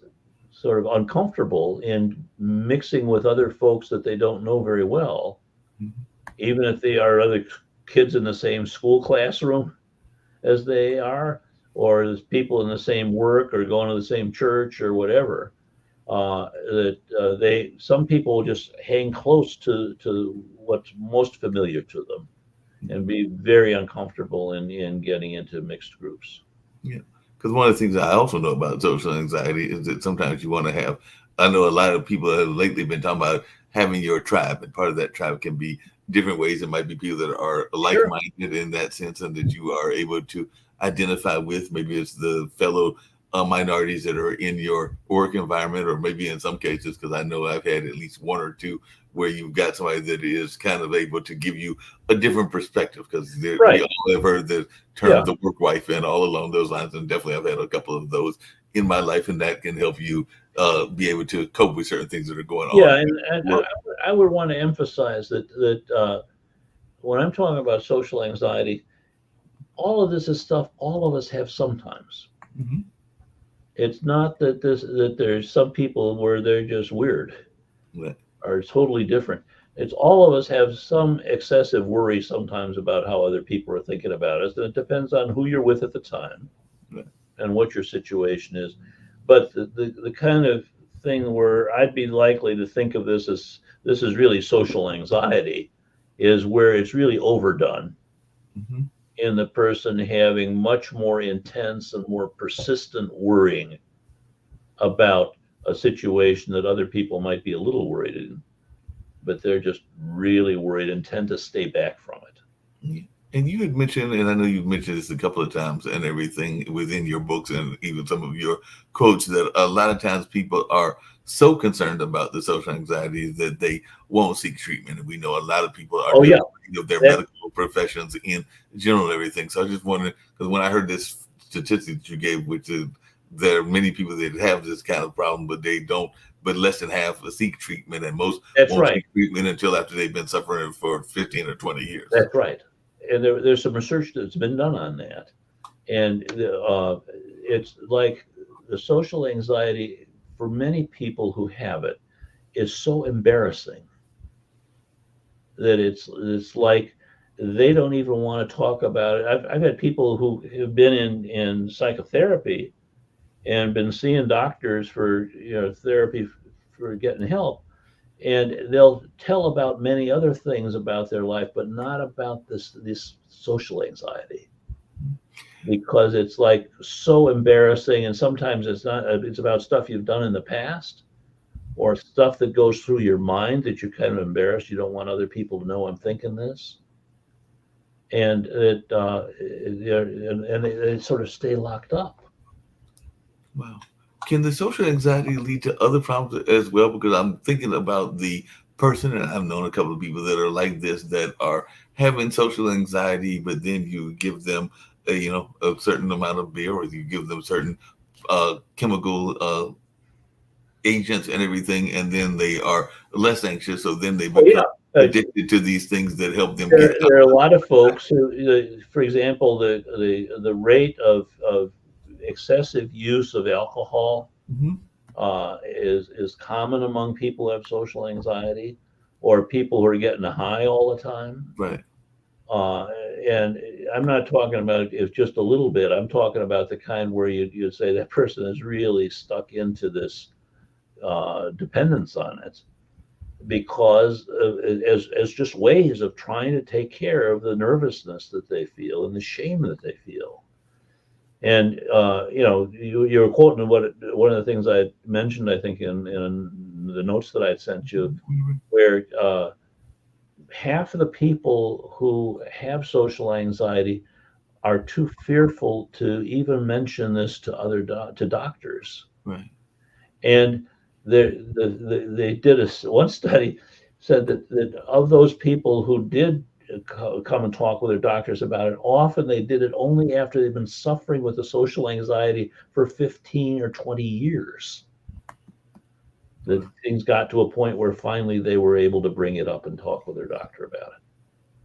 sort of uncomfortable in mixing with other folks that they don't know very well,
Mhm.
even if they are other kids in the same school classroom as they are, or as people in the same work or going to the same church or whatever. That they some people just hang close to what's most familiar to them and be very uncomfortable in getting into mixed groups.
Yeah. Because one of the things I also know about social anxiety is that sometimes you want to have, I know a lot of people have lately been talking about having your tribe, and part of that tribe can be different ways. It might be people that are like
Sure.
minded in that sense and that you are able to identify with. Maybe it's the fellow minorities that are in your work environment, or maybe in some cases, because I know I've had at least one or two where you've got somebody that is kind of able to give you a different perspective, because we
Right.
all have heard the term
Yeah.
the work wife and all along those lines. And definitely I've had a couple of those in my life, and that can help you be able to cope with certain things that are going on
Yeah.
at
And
work.
I would want to emphasize that when I'm talking about social anxiety, all of this is stuff all of us have sometimes.
Hmm.
It's not that there's some people where they're just weird
Right.
or totally different. It's all of us have some excessive worry sometimes about how other people are thinking about us, and it depends on who you're with at the time
Right.
and what your situation is. But the kind of thing where I'd be likely to think of this as this is really social anxiety is where it's really overdone
Hmm.
in the person having much more intense and more persistent worrying about a situation that other people might be a little worried in, but they're just really worried and tend to stay back from it.
Yeah. And you had mentioned, and I know you've mentioned this a couple of times and everything within your books and even some of your quotes, that a lot of times people are so concerned about the social anxiety that they won't seek treatment. And we know a lot of people are
Oh
just
yeah,
afraid of their
that
medical professions in general and everything. So I just wondered, because when I heard this statistic that you gave, which is there are many people that have this kind of problem, but they don't, but less than half seek treatment, and most
that's
won't
right.
seek treatment until after they've been suffering for 15 or 20 years.
That's right. And there's some research that's been done on that, and it's like the social anxiety for many people who have it is so embarrassing that it's like they don't even want to talk about it. I've had people who have been in psychotherapy and been seeing doctors for therapy for getting help, and they'll tell about many other things about their life, but not about this social anxiety because it's like so embarrassing, and sometimes it's not. It's about stuff you've done in the past or stuff that goes through your mind that you're kind of embarrassed. You don't want other people to know I'm thinking this, and and they sort of stay locked up.
Wow. Can the social anxiety lead to other problems as well? Because I'm thinking about the person, and I've known a couple of people that are like this, that are having social anxiety, but then you give them, a certain amount of beer, or you give them certain chemical agents and everything, and then they are less anxious. So then they
Oh yeah.
become addicted to these things that help them get
There
out.
are a lot of folks who, for example, the rate of excessive use of alcohol
Hmm.
is common among people who have social anxiety, or people who are getting high all the time.
Right.
Uh, and I'm not talking about it's just a little bit. I'm talking about the kind where you say that person is really stuck into this dependence on it because as just ways of trying to take care of the nervousness that they feel and the shame that they feel. And you were quoting what one of the things I mentioned, I think in the notes that I sent you, where half of the people who have social anxiety are too fearful to even mention this to to doctors.
Right.
And they did one study said that of those people who did come and talk with their doctors about it, often they did it only after they've been suffering with the social anxiety for 15 or 20 years. That things got to a point where finally they were able to bring it up and talk with their doctor about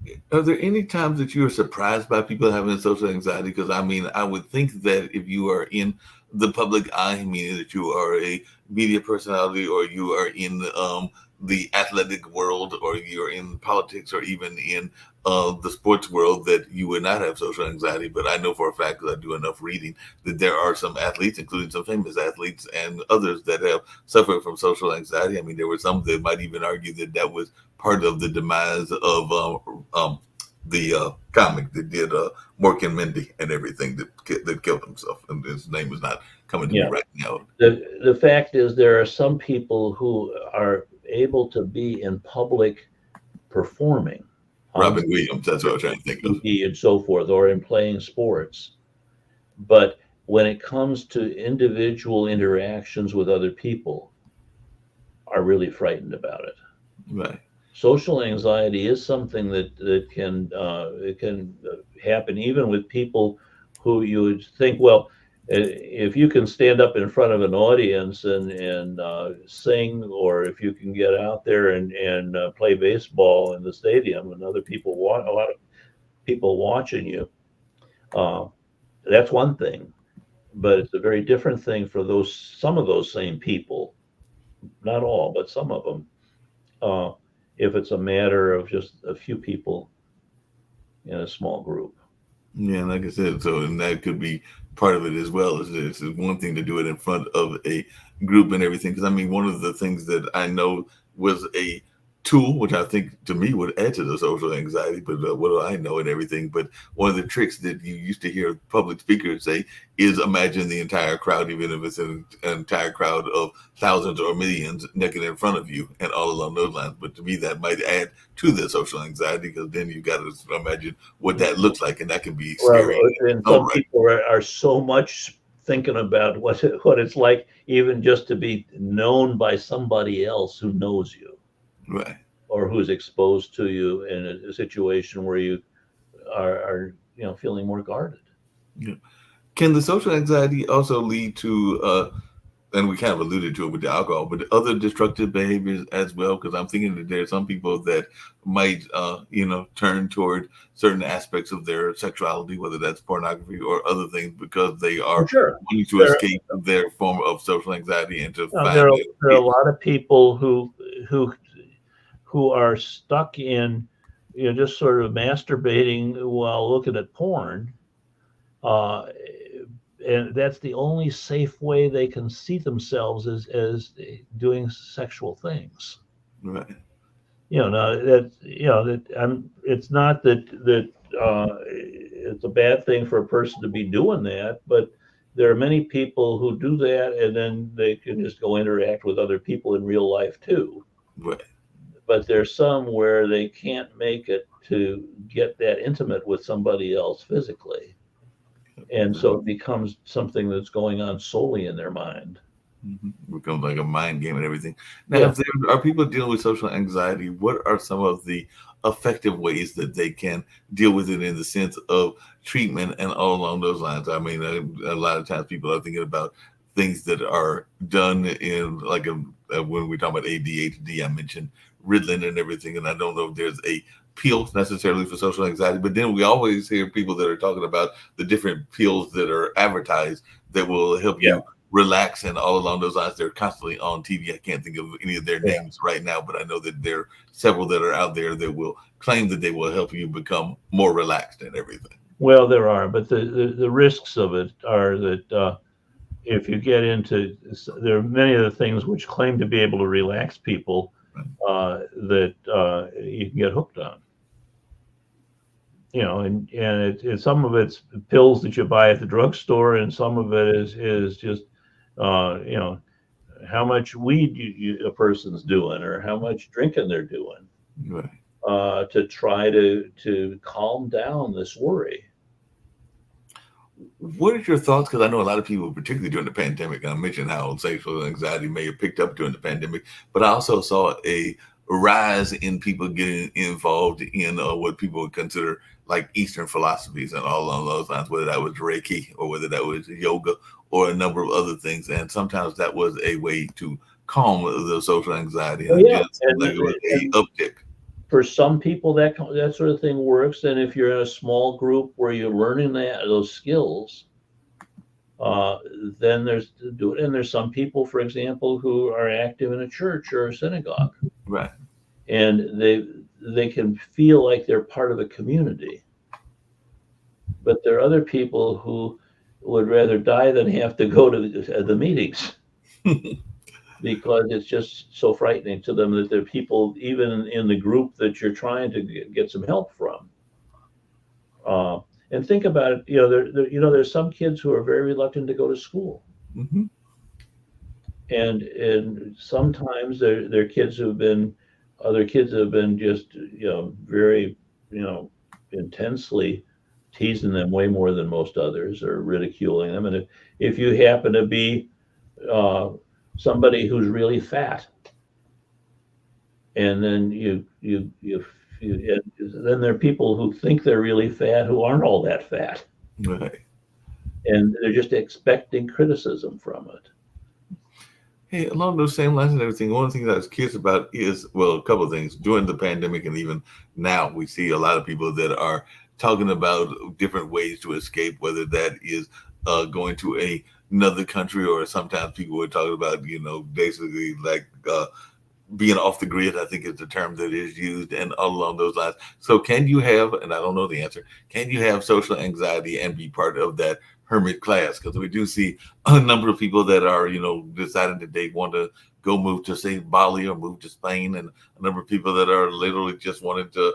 it.
Are there any times that you are surprised by people having social anxiety? Because I mean, I would think that if you are in the public eye, meaning that you are a media personality, or you are in the athletic world, or you're in politics, or even in the sports world, that you would not have social anxiety. But I know for a fact, because I do enough reading, that there are some athletes, including some famous athletes and others, that have suffered from social anxiety. I mean, there were some that might even argue that that was part of the demise of the comic that did Mork and Mindy and everything, that killed himself, and his name is not coming to me
Yeah.
right now.
The fact is there are some people who are able to be in public performing on
Robin Williams, that's what I was trying to think of.
TV and so forth, or in playing sports. But when it comes to individual interactions with other people, are really frightened about it.
Right.
Social anxiety is something that can it can happen even with people who you would think, well, if you can stand up in front of an audience and sing, or if you can get out there and play baseball in the stadium and other people a lot of people watching you, Uh, that's one thing, but it's a very different thing for some of those same people, not all, but some of them. Uh, if it's a matter of just a few people in a small group.
Yeah, and like I said, so and that could be part of it as well. Is it's one thing to do it in front of a group and everything. Because I mean, one of the things that I know was a tool, which I think to me would add to the social anxiety. But what do I know and everything? But one of the tricks that you used to hear public speakers say is imagine the entire crowd, even if it's an entire crowd of thousands or millions naked in front of you, and all along those lines. But to me, that might add to the social anxiety because then you got to imagine what that looks like, and that can be
Well,
scary.
and
Oh,
some
right,
people are so much thinking about what it's like, even just to be known by somebody else who knows you
right.
or who's exposed to you in a situation where you are feeling more guarded.
Yeah. Can the social anxiety also lead to, and we kind of alluded to it with the alcohol, but other destructive behaviors as well? Because I'm thinking that there are some people that might, turn toward certain aspects of their sexuality, whether that's pornography or other things, because they
For
are
sure,
wanting to
there
escape their form of social anxiety and to
there
find
are,
their
there are a
peace.
lot of people who who are stuck in just sort of masturbating while looking at porn, uh, and that's the only safe way they can see themselves as doing sexual things.
Right,
Now that that it's not that it's a bad thing for a person to be doing that, but there are many people who do that and then they can just go interact with other people in real life too.
right.
But there's some where they can't make it to get that intimate with somebody else physically. And so it becomes something that's going on solely in their mind.
Becomes like a mind game and everything. Now,
Yeah,
if there are people dealing with social anxiety, what are some of the effective ways that they can deal with it in the sense of treatment and all along those lines? I mean, a lot of times people are thinking about things that are done in like when we talk about ADHD, I mentioned Ritalin and everything, and I don't know if there's a pill necessarily for social anxiety, but then we always hear people that are talking about the different pills that are advertised that will help
yeah,
you relax and all along those lines. They're constantly on TV. I can't think of any of their
yeah.
names right now, but I know that there are several that are out there that will claim that they will help you become more relaxed and everything.
Well, there are, but the risks of it are that if you get into there are many of the things which claim to be able to relax people that you can get hooked on. And some of it's pills that you buy at the drugstore, and some of it is just uh, you know how much weed a person's doing or how much drinking they're doing
Right.
to try to calm down this worry.
What are your thoughts? Because I know a lot of people, particularly during the pandemic, I mentioned how sexual anxiety may have picked up during the pandemic, but I also saw a rise in people getting involved in what people would consider like Eastern philosophies and all along those lines, whether that was Reiki or whether that was yoga or a number of other things. And sometimes that was a way to calm the social anxiety,
Oh
and it
yeah,
did seem like it was a
and
uptick.
for some people that sort of thing works. And if you're in a small group where you're learning those skills, uh, then there's to do it. And there's some people, for example, who are active in a church or a synagogue,
Right.
and they can feel like they're part of a community. But there are other people who would rather die than have to go to the meetings because it's just so frightening to them that there are people, even in the group that you're trying to get some help from. Uh, and think about it, there's some kids who are very reluctant to go to school.
Hmm.
And sometimes they're kids who've been other kids have been just very intensely teasing them way more than most others or ridiculing them. And if you happen to be uh, somebody who's really fat, and then then there are people who think they're really fat who aren't all that fat,
Right.
and they're just expecting criticism from it.
Hey, along those same lines and everything, one of the things I was curious about is, well, a couple of things. During the pandemic and even now, we see a lot of people that are talking about different ways to escape, whether that is going to another country, or sometimes people were talking about, basically like being off the grid, I think is the term that is used, and all along those lines. So, can you have, and I don't know the answer, can you have social anxiety and be part of that hermit class? Because we do see a number of people that are, deciding that they want to go move to, say, Bali or move to Spain, and a number of people that are literally just wanting to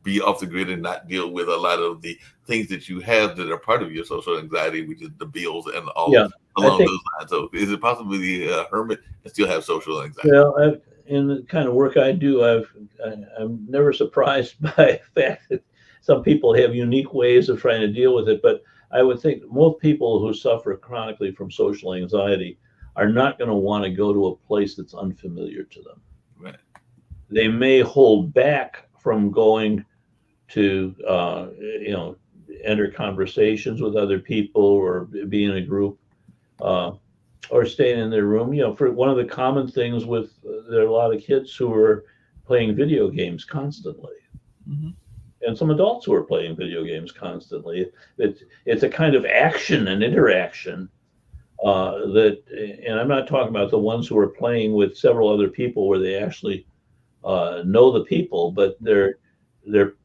be off the grid and not deal with a lot of the things that you have that are part of your social anxiety, which is the bills and all
Yeah, I
along
think,
those lines. So, is it possibly a hermit and still have social anxiety?
well, in the kind of work I do, I'm never surprised by the fact that some people have unique ways of trying to deal with it. But I would think most people who suffer chronically from social anxiety are not going to want to go to a place that's unfamiliar to them.
Right.
They may hold back from going to, enter conversations with other people or be in a group. Or staying in their room. For one of the common things with there are a lot of kids who are playing video games constantly,
Mm-hmm.
and some adults who are playing video games constantly. It's a kind of action and interaction that, and I'm not talking about the ones who are playing with several other people where they actually know the people, but they're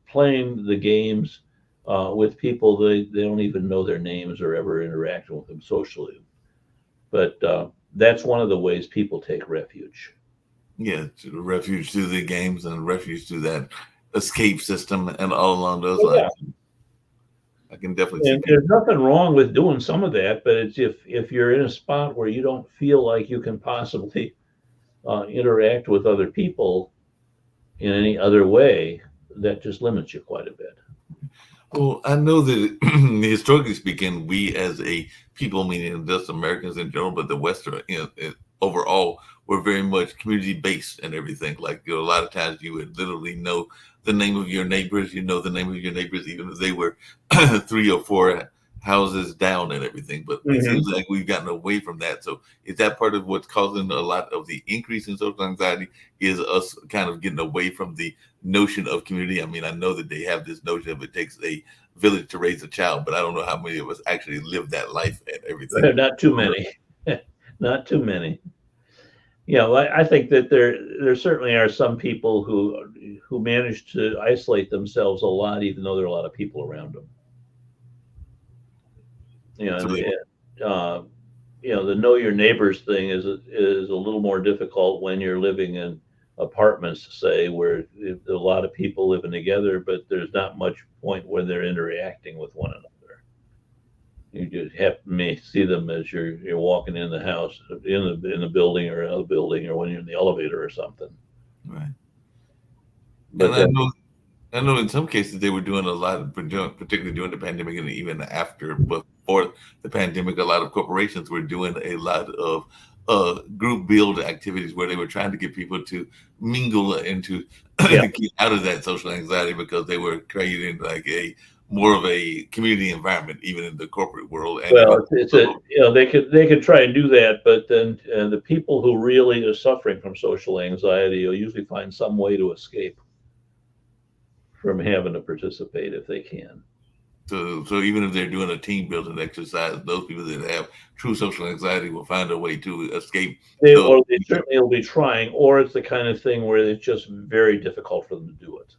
playing the games with people they don't even know their names or ever interacting with them socially. But that's one of the ways people take refuge.
Yeah, to refuge to the games and refuge to that escape system and all along those
Oh,
lines.
yeah.
I can definitely see
And
people.
there's nothing wrong with doing some of that, but it's if you're in a spot where you don't feel like you can possibly interact with other people in any other way, that just limits you quite a bit.
Well, I know that historically speaking, we as a people, meaning just Americans in general, but the Western, overall, were very much community based and everything. Like, a lot of times you would literally know the name of your neighbors. You know the name of your neighbors, even if they were three or four houses down and everything. But it seems
Hmm.
like we've gotten away from that. So, is that part of what's causing a lot of the increase in social anxiety? Is us kind of getting away from the notion of community? I mean, I know that they have this notion of it takes a village to raise a child, but I don't know how many of us actually live that life and everything.
Not too many. Not too many. I think that there certainly are some people who manage to isolate themselves a lot, even though there are a lot of people around them.
So
And the know your neighbors thing is a little more difficult when you're living in apartments, say, where a lot of people living together, but there's not much point where they're interacting with one another. You just may see them as you're walking in the house, in the building or out of the building, or when you're in the elevator or something.
right. And
But then,
I know in some cases they were doing a lot, particularly during the pandemic and even after, but before the pandemic, a lot of corporations were doing a lot of group build activities where they were trying to get people to mingle and to
yeah,
get out of that social anxiety, because they were creating like a more of a community environment, even in the corporate world. And it was
well, they could try and do that, but then the people who really are suffering from social anxiety will usually find some way to escape from having to participate if they can.
so even if they're doing a team building exercise, those people that have true social anxiety will find a way to escape those.
They certainly will be trying, or it's the kind of thing where it's just very difficult for them to do it.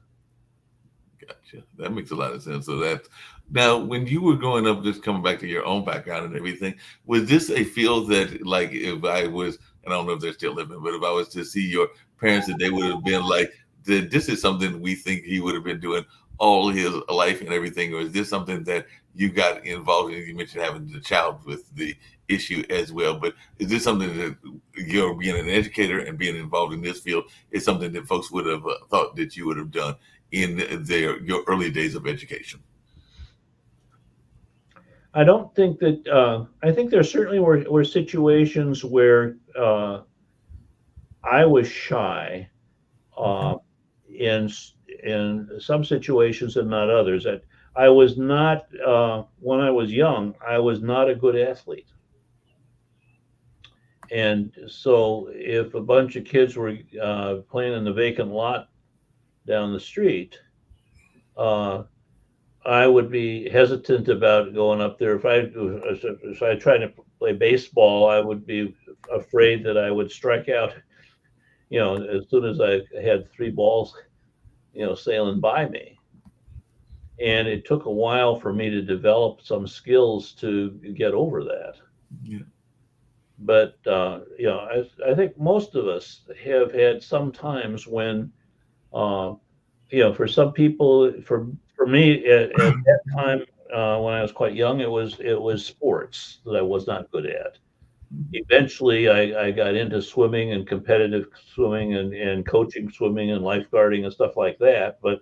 Gotcha. That makes a lot of sense. So that now, when you were growing up, just coming back to your own background and everything, was this a field that, like, if I was, and I don't know if they're still living, but if I was to see your parents, that they would have been like, this is something we think he would have been doing all his life and everything, or is this something that you got involved in? You mentioned having the child with the issue as well, but is this something that you're being an educator and being involved in this field is something that folks would have thought that you would have done in your early days of education?
I don't think that. I think there certainly were situations where I was shy in some situations and not others. I was not when I was young. I was not a good athlete, and so if a bunch of kids were playing in the vacant lot down the street, uh, I would be hesitant about going up there. If I tried to play baseball, I would be afraid that I would strike out, as soon as I had three balls, sailing by me. And it took a while for me to develop some skills to get over that.
Yeah.
But I think most of us have had some times when, uh, for some people, for me at that time, when I was quite young, it was sports that I was not good at. Eventually, I got into swimming and competitive swimming and coaching swimming and lifeguarding and stuff like that. But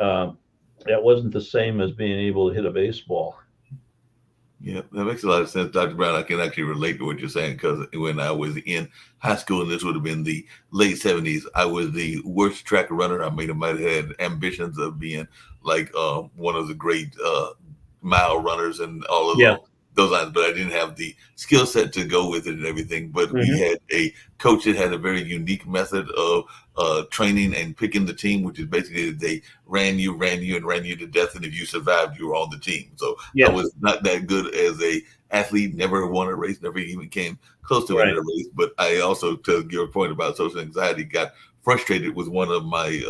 um, that wasn't the same as being able to hit a baseball.
Yeah, that makes a lot of sense, Dr. Brown. I can actually relate to what you're saying because when I was in high school, and this would have been the late '70s, I was the worst track runner. I might have had ambitions of being like one of the great mile runners and all of
Yeah.
those lines, but I didn't have the skill set to go with it and everything. But we
Hmm.
had a coach that had a very unique method of training and picking the team, which is basically they and ran you to death, and if you survived, you were on the team. So I
Yes.
was not that good as a athlete, never won a race, never even came close to winning
Right.
a race. But I also, to your point about social anxiety, got frustrated with one of my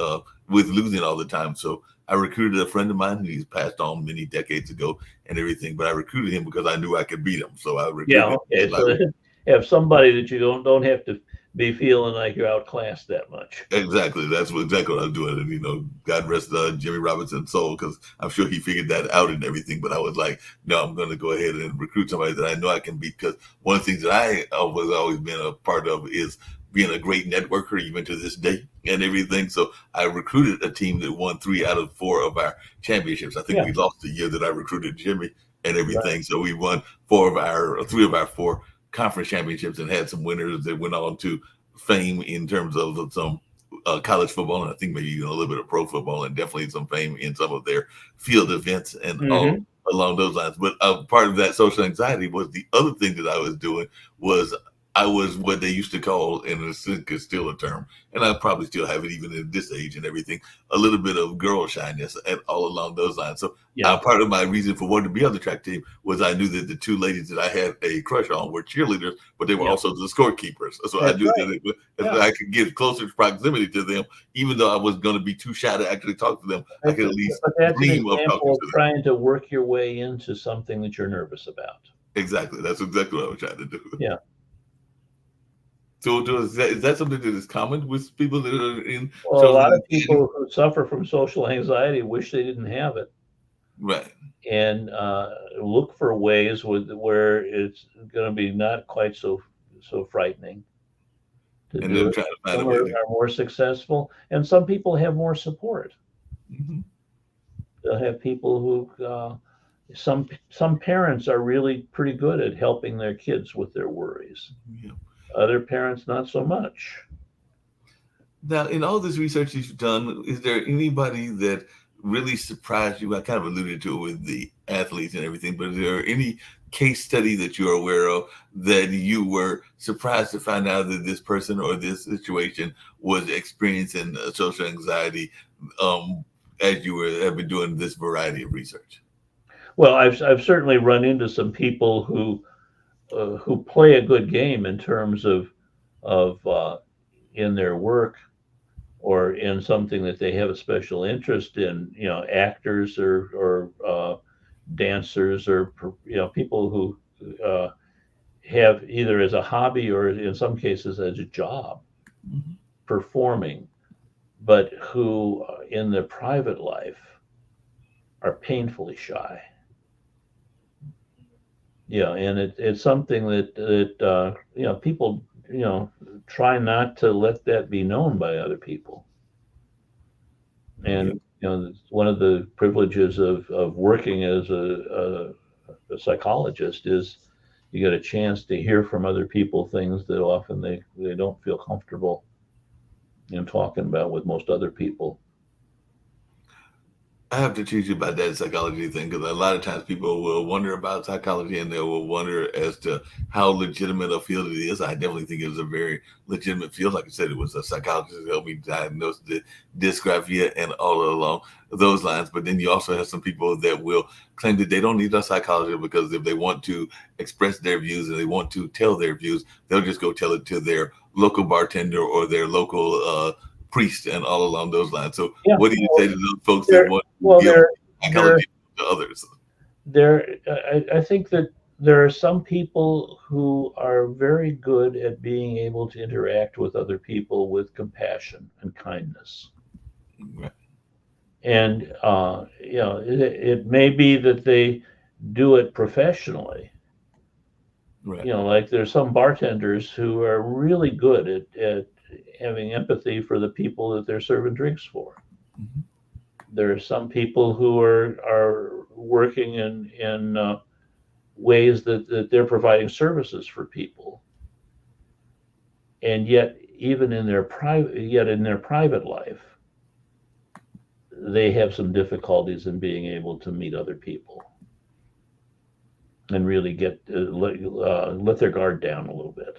with losing all the time. So I recruited a friend of mine who he's passed on many decades ago and everything, but I recruited him because I knew I could beat him. So I
Yeah.
recruited him
Okay.
as I
So have somebody that you don't have to be feeling like you're outclassed that much.
exactly. That's exactly what I was doing. And, God rest Jimmy Robinson's soul, because I'm sure he figured that out and everything. But I was like, no, I'm going to go ahead and recruit somebody that I know I can beat. Because one of the things that I was always been a part of is being a great networker, even to this day and everything. So I recruited a team that won 3 out of 4 of our championships. I think
Yeah.
we lost the year that I recruited Jimmy and
Right.
everything. So we won 3 of our 4 conference championships and had some winners that went on to fame in terms of some college football, and I think maybe even a little bit of pro football, and definitely some fame in some of their field events and all
Hmm.
along those lines. But part of that social anxiety was the other thing that I was doing was I was what they used to call, and it's still a term, and I probably still have it even at this age and everything, a little bit of girl shyness and all along those lines. So
Yeah.
part of my reason for wanting to be on the track team was I knew that the two ladies that I had a crush on were cheerleaders, but they were
Yeah.
also the scorekeepers. So I
That's
knew
right.
that if
Yeah.
I could get closer proximity to them, even though I was going to be too shy to actually talk to them, I
That's
could at least
but that's an
dream of talking
example of
to them.
trying to work your way into something that you're nervous about.
Exactly. That's exactly what I was trying to do.
Yeah.
So is that something that is common with people that are in
Well, a
social
lot of
anxiety?
people who suffer from social anxiety wish they didn't have it,
Right.
and look for ways where it's going to be not quite so frightening to
And
do
then
it.
trying to find a
Some
way
are
to.
more successful, and some people have more support.
Mhm.
They'll have people who some parents are really pretty good at helping their kids with their worries.
Yeah.
Other parents not so much.
Now, in all this research that you've done, is there anybody that really surprised you? I kind of alluded to it with the athletes and everything, but is there any case study that you're aware of that you were surprised to find out that this person or this situation was experiencing social anxiety um, as you have been doing this variety of research?
Well, I've certainly run into some people who play a good game in terms of in their work or in something that they have a special interest in. Actors or dancers or people who uh, have either as a hobby or in some cases as a job
Mhm.
performing, but who in their private life are painfully shy. And it's something that people try not to let that be known by other people.
Yeah.
And one of the privileges of working as a psychologist is you get a chance to hear from other people things that often they don't feel comfortable talking about with most other people.
I have to teach you about that psychology thing because a lot of times people will wonder about psychology and they will wonder as to how legitimate a field it is. I definitely think it was a very legitimate field. Like I said, it was a psychologist who helped me diagnose the dysgraphia and all along those lines. But then you also have some people that will claim that they don't need a psychologist because if they want to express their views and they want to tell their views, they'll just go tell it to their local bartender or their local priest and all along those lines. So,
Yeah,
what do you say to those folks that
they're
want to
well,
give
they're
psychology to others?
there. I think that there are some people who are very good at being able to interact with other people with compassion and kindness.
Right,
And it may be that they do it professionally.
right,
Like there's some bartenders who are really good at having empathy for the people that they're serving drinks for.
mhm,
There are some people who are working in ways that they're providing services for people, and yet in their private life, they have some difficulties in being able to meet other people and really let their guard down a little bit.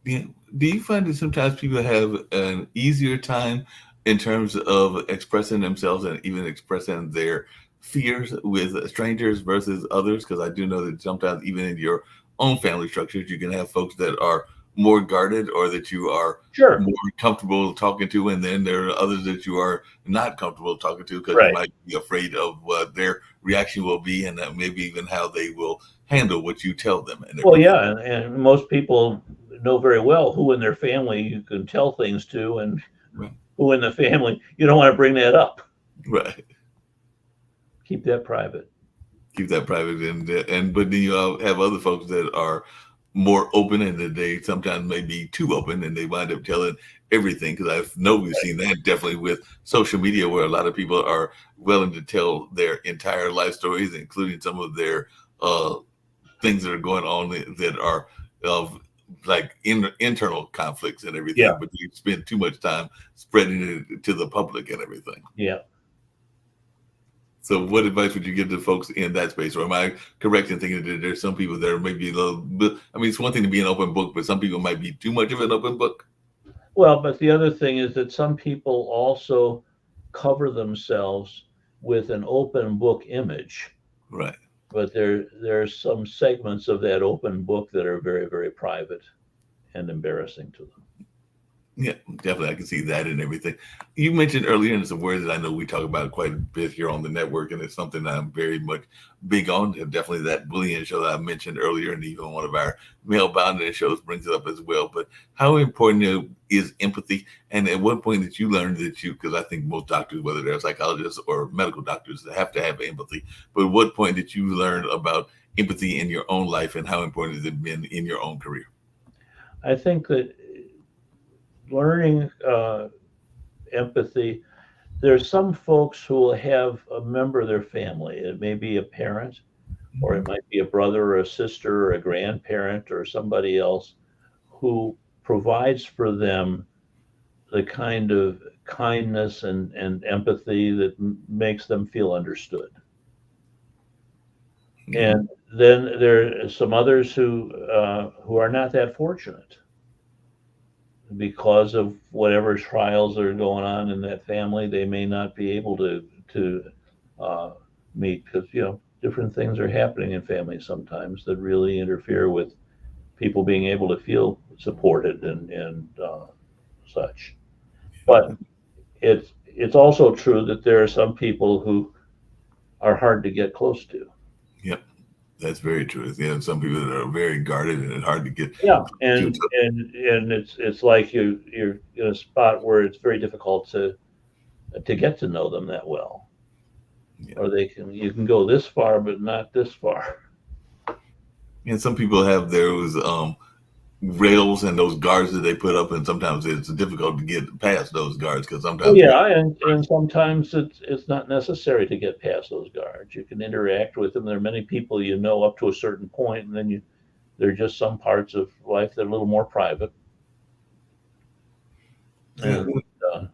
yeah. Do you find that sometimes people have an easier time in terms of expressing themselves and even expressing their fears with strangers versus others? Because I do know that sometimes, even in your own family structures, you can have folks that are more guarded or that you are
Sure.
more comfortable talking to, and then there are others that you are not comfortable talking to because you
Right.
might be afraid of what their reaction will be and maybe even how they will handle what you tell them and
Well,
everything.
yeah, and most people know very well who in their family you can tell things to, and
Right.
who in the family you don't want to bring that up.
Right.
Keep that private.
Keep that private and but then you have other folks that are more open and that they sometimes may be too open and they wind up telling everything because I know we've seen that definitely with social media where a lot of people are willing to tell their entire life stories including some of their uh things that are going on that are of like internal conflicts and everything
Yeah,
but you spend too much time spreading it to the public and everything.
yeah.
So, what advice would you give to folks in that space? Or am I correct in thinking that there's some people that are maybe a little bit? I mean, it's one thing to be an open book, but some people might be too much of an open book.
Well, but the other thing is that some people also cover themselves with an open book image,
Right.
but there's some segments of that open book that are very, very private and embarrassing to them.
Yeah, definitely. I can see that and everything. You mentioned earlier, and it's a word that I know we talk about quite a bit here on the network, and it's something that I'm very much big on. And definitely that bullying show that I mentioned earlier, and even one of our male boundary shows brings it up as well. But how important is empathy? And at what point did you learn that you, because I think most doctors, whether they're psychologists or medical doctors, have to have empathy. But what point did you learn about empathy in your own life, and how important has it been in your own career?
I think that learning empathy, there's some folks who will have a member of their family. It may be a parent, or
Mhm.
it might be a brother or a sister or a grandparent or somebody else who provides for them the kind of kindness and empathy that makes them feel understood.
Yeah.
And then there are some others who are not that fortunate because of whatever trials are going on in that family. They may not be able to uh, meet because different things are happening in families sometimes that really interfere with people being able to feel supported and such. But it's also true that there are some people who are hard to get close to.
Yep. That's very true. Yeah, some people that are very guarded and it's hard to get
Yeah,
to.
and it's like you're in a spot where it's very difficult to get to know them that well,
Yeah.
or you can go this far but not this far.
And some people have those rails and those guards that they put up, and sometimes it's difficult to get past those guards because
Oh
sometimes we.
yeah, and sometimes it's not necessary to get past those guards. You can interact with them. There are many people you know up to a certain point, and then there are just some parts of life that are a little more private.
Yeah,
And uh,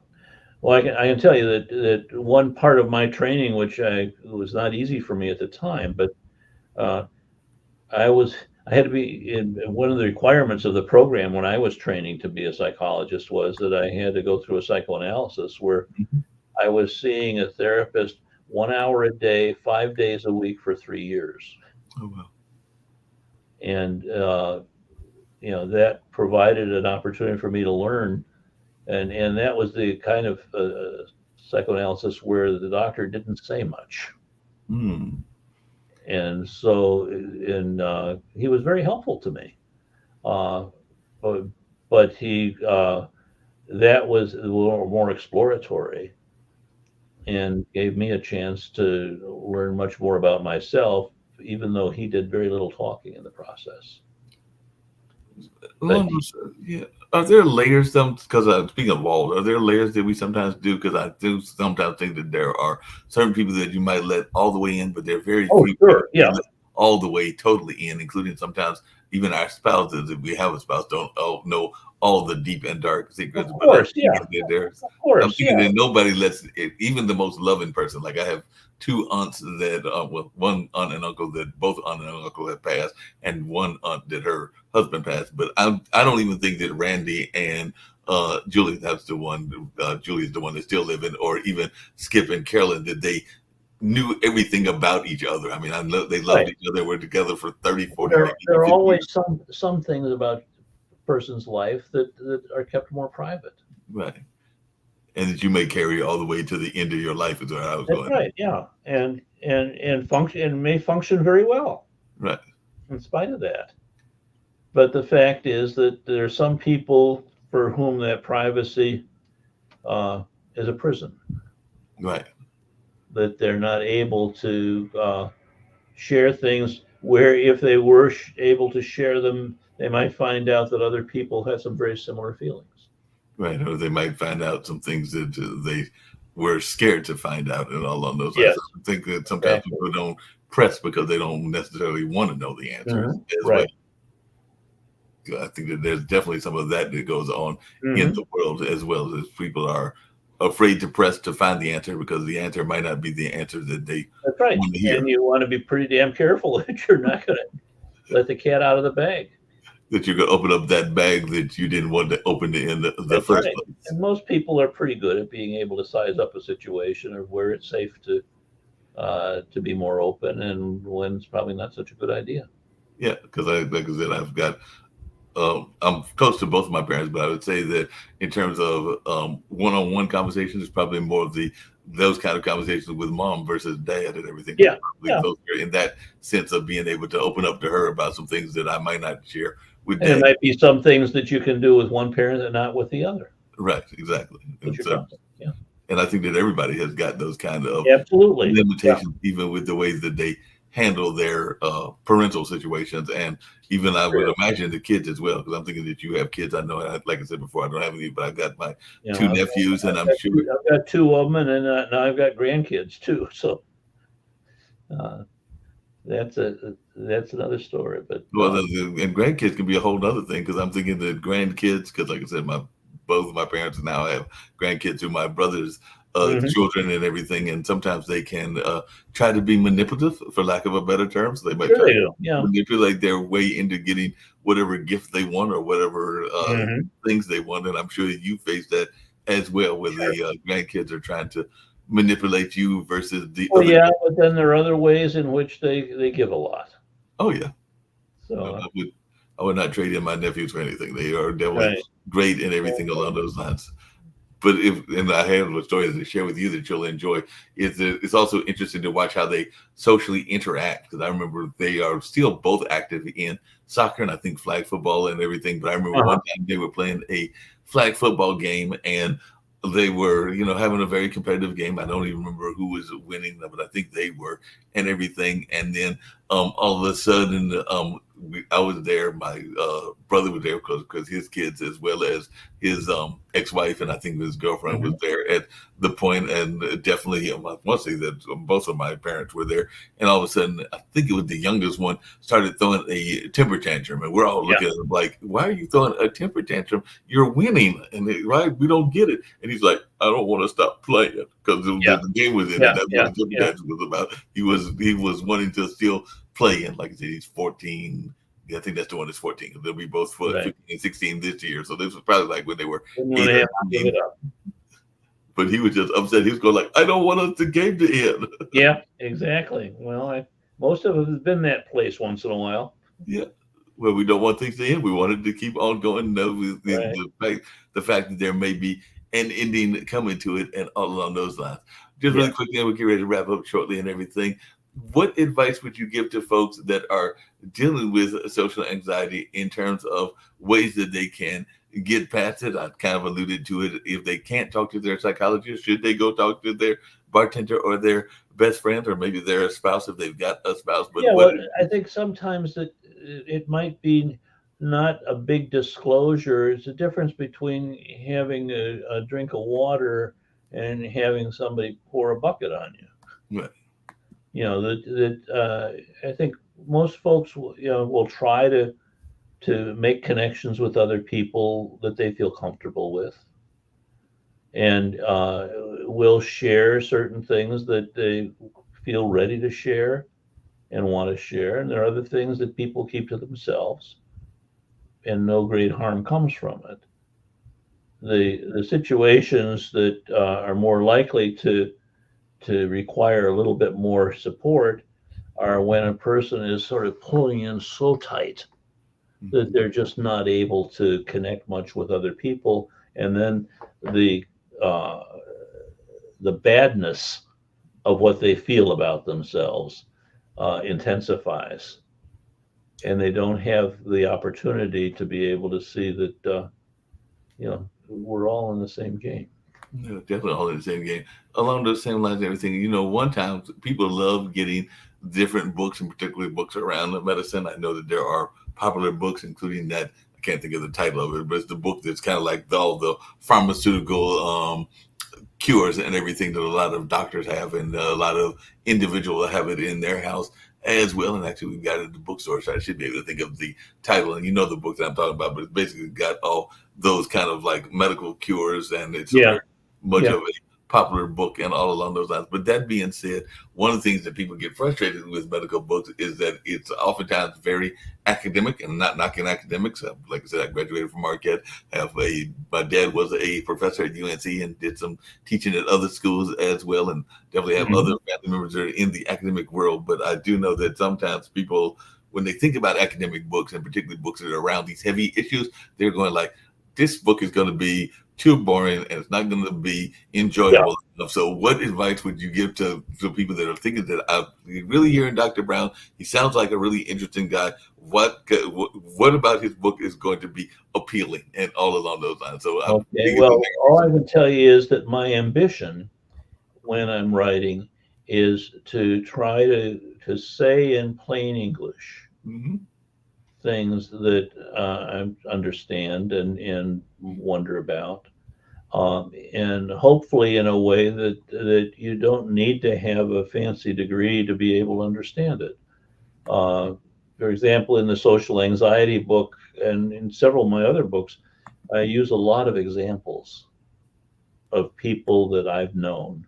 Well, I can tell you that one part of my training, which was not easy for me at the time, but uh, I was I had to be in one of the requirements of the program when I was training to be a psychologist was that I had to go through a psychoanalysis where
Mhm.
I was seeing a therapist 1 hour a day, 5 days a week for 3 years,
Oh, wow.
and that provided an opportunity for me to learn, and that was the kind of psychoanalysis where the doctor didn't say much,
Mm.
and so and he was very helpful to me. Uh, but but he that was a little more exploratory and gave me a chance to learn much more about myself, even though he did very little talking in the process. But
Along those, yeah. Are there layers? Some because speaking of walls, are there layers that we sometimes do? Because I do sometimes think that there are certain people that you might let all the way in, but there are very
oh,
few people
sure,
we
yeah,
let all the way totally in, including sometimes even our spouses. If we have a spouse, don't all know all the deep and dark
of
secrets. But I'm
course, yeah,
thinking that there's,
of
I'm
course,
thinking
yeah,
that nobody lets it, even the most loving person. Like I have two aunts that, well, one aunt and uncle that both aunt and uncle have passed, and one aunt that her husband passed. But I don't even think that Randy and Julie, that's the one, Julie's the one that's still living, or even Skip and Carolyn, that they knew everything about each other. I mean, they loved
right.
each other. We're together for 30, 40,
There
maybe
there
even
are
50 years.
always some things about a person's life that are kept more private.
Right. And that you may carry all the way to the end of your life is where I was
That's
going.
right, yeah, and function and may function very well
Right.
in spite of that. But the fact is that there are some people for whom that privacy uh, is a prison,
Right.
that they're not able to share things where if they were able to share them, they might find out that other people have some very similar feelings.
Right. Or they might find out some things that they were scared to find out and all along those lines.
Yes,
I think that sometimes
exactly.
people don't press because they don't necessarily want to know the answers as well.
Right.
I think that there's definitely some of that that goes on in
Hmm.
the world as well as people are afraid to press to find the answer because the answer might not be the answer that they
That's right.
want to hear.
And you want to be pretty damn careful that you're not going to let the cat out of the bag.
That you could open up that bag that you didn't want to open in the
That's
first
right.
place.
And most people are pretty good at being able to size up a situation or where it's safe to be more open and when it's probably not such a good idea.
Yeah, because like I said, I've got I'm close to both of my parents, but I would say that in terms of one-on-one conversations, it's probably more of those kind of conversations with mom versus dad and everything. Because
Yeah.
probably
Yeah.
those are in that sense of being able to open up to her about some things that I might not share with
And it
dad.
might be some things that you can do with one parent and not with the other
Right, exactly.
that
And
you're
so,
trusting. Yeah.
and I think that everybody has got those kind of
Absolutely. Yeah.
limitations, even with the ways that they handle their parental situations, and even I would
Sure.
imagine the kids as well. Because I'm thinking that you have kids. I know, like I said before, I don't have any, but I've got my
You know,
two nephews, and I'm sure.
I've got two of them, and then now I've got grandkids too. So uh, that's another story. But
Well, and grandkids can be a whole other thing because I'm thinking that grandkids, because like I said, my both of my parents now have grandkids who my brother's
mhm,
children and everything, and sometimes they can try to be manipulative, for lack of a better term. So they might
sure
try
they
to
do. Yeah.
manipulate their way into getting whatever gift they want or whatever
Hmm.
things they want. And I'm sure you face that as well, where
Sure.
the grandkids are trying to manipulate you versus the
Well,
other.
yeah, but then there are other ways in which they give a lot.
Oh yeah. No,
So
I would not trade in my nephews for anything. They are definitely
right.
great in everything along those lines. But if and I have a story to share with you that you'll enjoy. It's also interesting to watch how they socially interact because I remember they are still both active in soccer and I think flag football and everything. But I remember
Uh-huh.
one time they were playing a flag football game and they were, having a very competitive game. I don't even remember who was winning, but I think they were and everything. And then all of a sudden, I was there. My brother was there because his kids, as well as his ex-wife, and I think his girlfriend was
Mhm.
there at the point. And definitely, I want to say that both of my parents were there. And all of a sudden, I think it was the youngest one started throwing a temper tantrum, and we're all
Yeah,
looking at him like, "Why are you throwing a temper tantrum? You're winning, and right? We don't get it." And he's like, "I don't want to stop playing because
yeah,
the game was in,
yeah,
and that's what
yeah,
the temper
yeah.
tantrum was about." He was wanting to still play, and like I said, he's 14. Yeah, I think that's the one that's 14 because they'll be both for
Right.
15 and 16 this year. So this was probably like when they were
Didn't want
eight
to
or
have to give
9.
it up.
But he was just upset. He was going like, "I don't want us the game to end."
Yeah, exactly. Well, most of us have been that place once in a while.
Yeah. Well, we don't want things to end. We wanted to keep on going. No,
Right.
the fact that there may be an ending coming to it, and all along those lines. Just
Yeah.
really quickly, and we'll get ready to wrap up shortly and everything. What advice would you give to folks that are dealing with social anxiety in terms of ways that they can get past it? I kind of alluded to it. If they can't talk to their psychologist, should they go talk to their bartender or their best friend, or maybe their spouse if they've got a spouse? But
Yeah,
what?
well, I think sometimes that it might be not a big disclosure. It's a difference between having a drink of water and having somebody pour a bucket on you.
Right.
I think most folks will try to make connections with other people that they feel comfortable with, and will share certain things that they feel ready to share and want to share. And there are other things that people keep to themselves, and no great harm comes from it. The situations that are more likely to require a little bit more support are when a person is sort of pulling in so tight that they're just not able to connect much with other people, and then the uh, the badness of what they feel about themselves intensifies, and they don't have the opportunity to be able to see that we're all in the same game.
Yeah, definitely all in the same game. Along those same lines and everything, one time people love getting different books, and particularly books around medicine. I know that there are popular books, including that, I can't think of the title of it, but it's the book that's kind of like all the pharmaceutical cures and everything that a lot of doctors have, and a lot of individuals have it in their house as well. And actually, we've got it at the bookstore, so I should be able to think of the title. And the book that I'm talking about, but it's basically got all those kind of like medical cures, and it's a
Yeah,
very much
yeah,
of a popular book and all along those lines. But that being said, one of the things that people get frustrated with medical books is that it's oftentimes very academic, and not knocking academics. Like I said, I graduated from Marquette. My dad was a professor at UNC and did some teaching at other schools as well, and definitely have other
mhm,
family members that are in the academic world. But I do know that sometimes people, when they think about academic books, and particularly books that are around these heavy issues, they're going like, this book is going to be too boring and it's not going to be
yeah.
enjoyable enough. So, what advice would you give to people that are thinking that I'm really hearing Dr. Brown? He sounds like a really interesting guy. What about his book is going to be appealing and all along those lines? So, I'm
Okay.
thinking
Well, all I can tell you is that my ambition when I'm writing is to try to say in plain English
mm-hmm.
things that I understand and wonder about, and hopefully in a way that you don't need to have a fancy degree to be able to understand it. Uh, for example, in the social anxiety book and in several of my other books, I use a lot of examples of people that I've known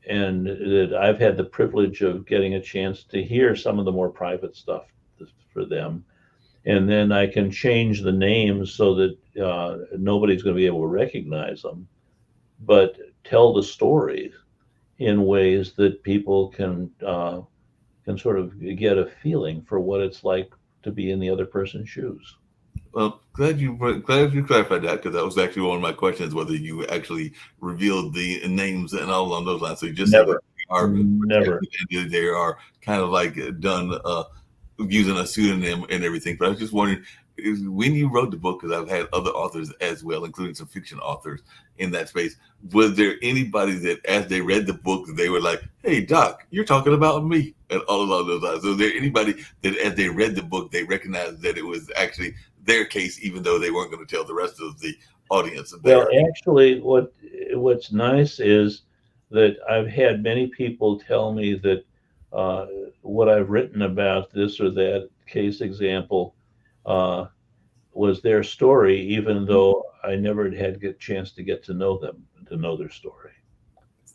and that I've had the privilege of getting a chance to hear some of the more private stuff for them. And then I can change the names so that nobody's going to be able to recognize them, but tell the story in ways that people can sort of get a feeling for what it's like to be in the other person's shoes.
Well, glad you clarified that, because that was actually one of my questions, whether you actually revealed the names and all along those lines. So you just said that
Never,
they are
never.
protected and they are kind of like done using a pseudonym and everything. But I was just wondering, when you wrote the book, because I've had other authors as well, including some fiction authors in that space, was there anybody that as they read the book, they were like, hey, Doc, you're talking about me, and all along those lines? So is there anybody that as they read the book, they recognized that it was actually their case, even though they weren't going to tell the rest of the audience
Well,
there?
actually, what's nice is that I've had many people tell me that uh, what I've written about this or that case example uh, was their story, even though I never had a chance to get to know them, to know their story.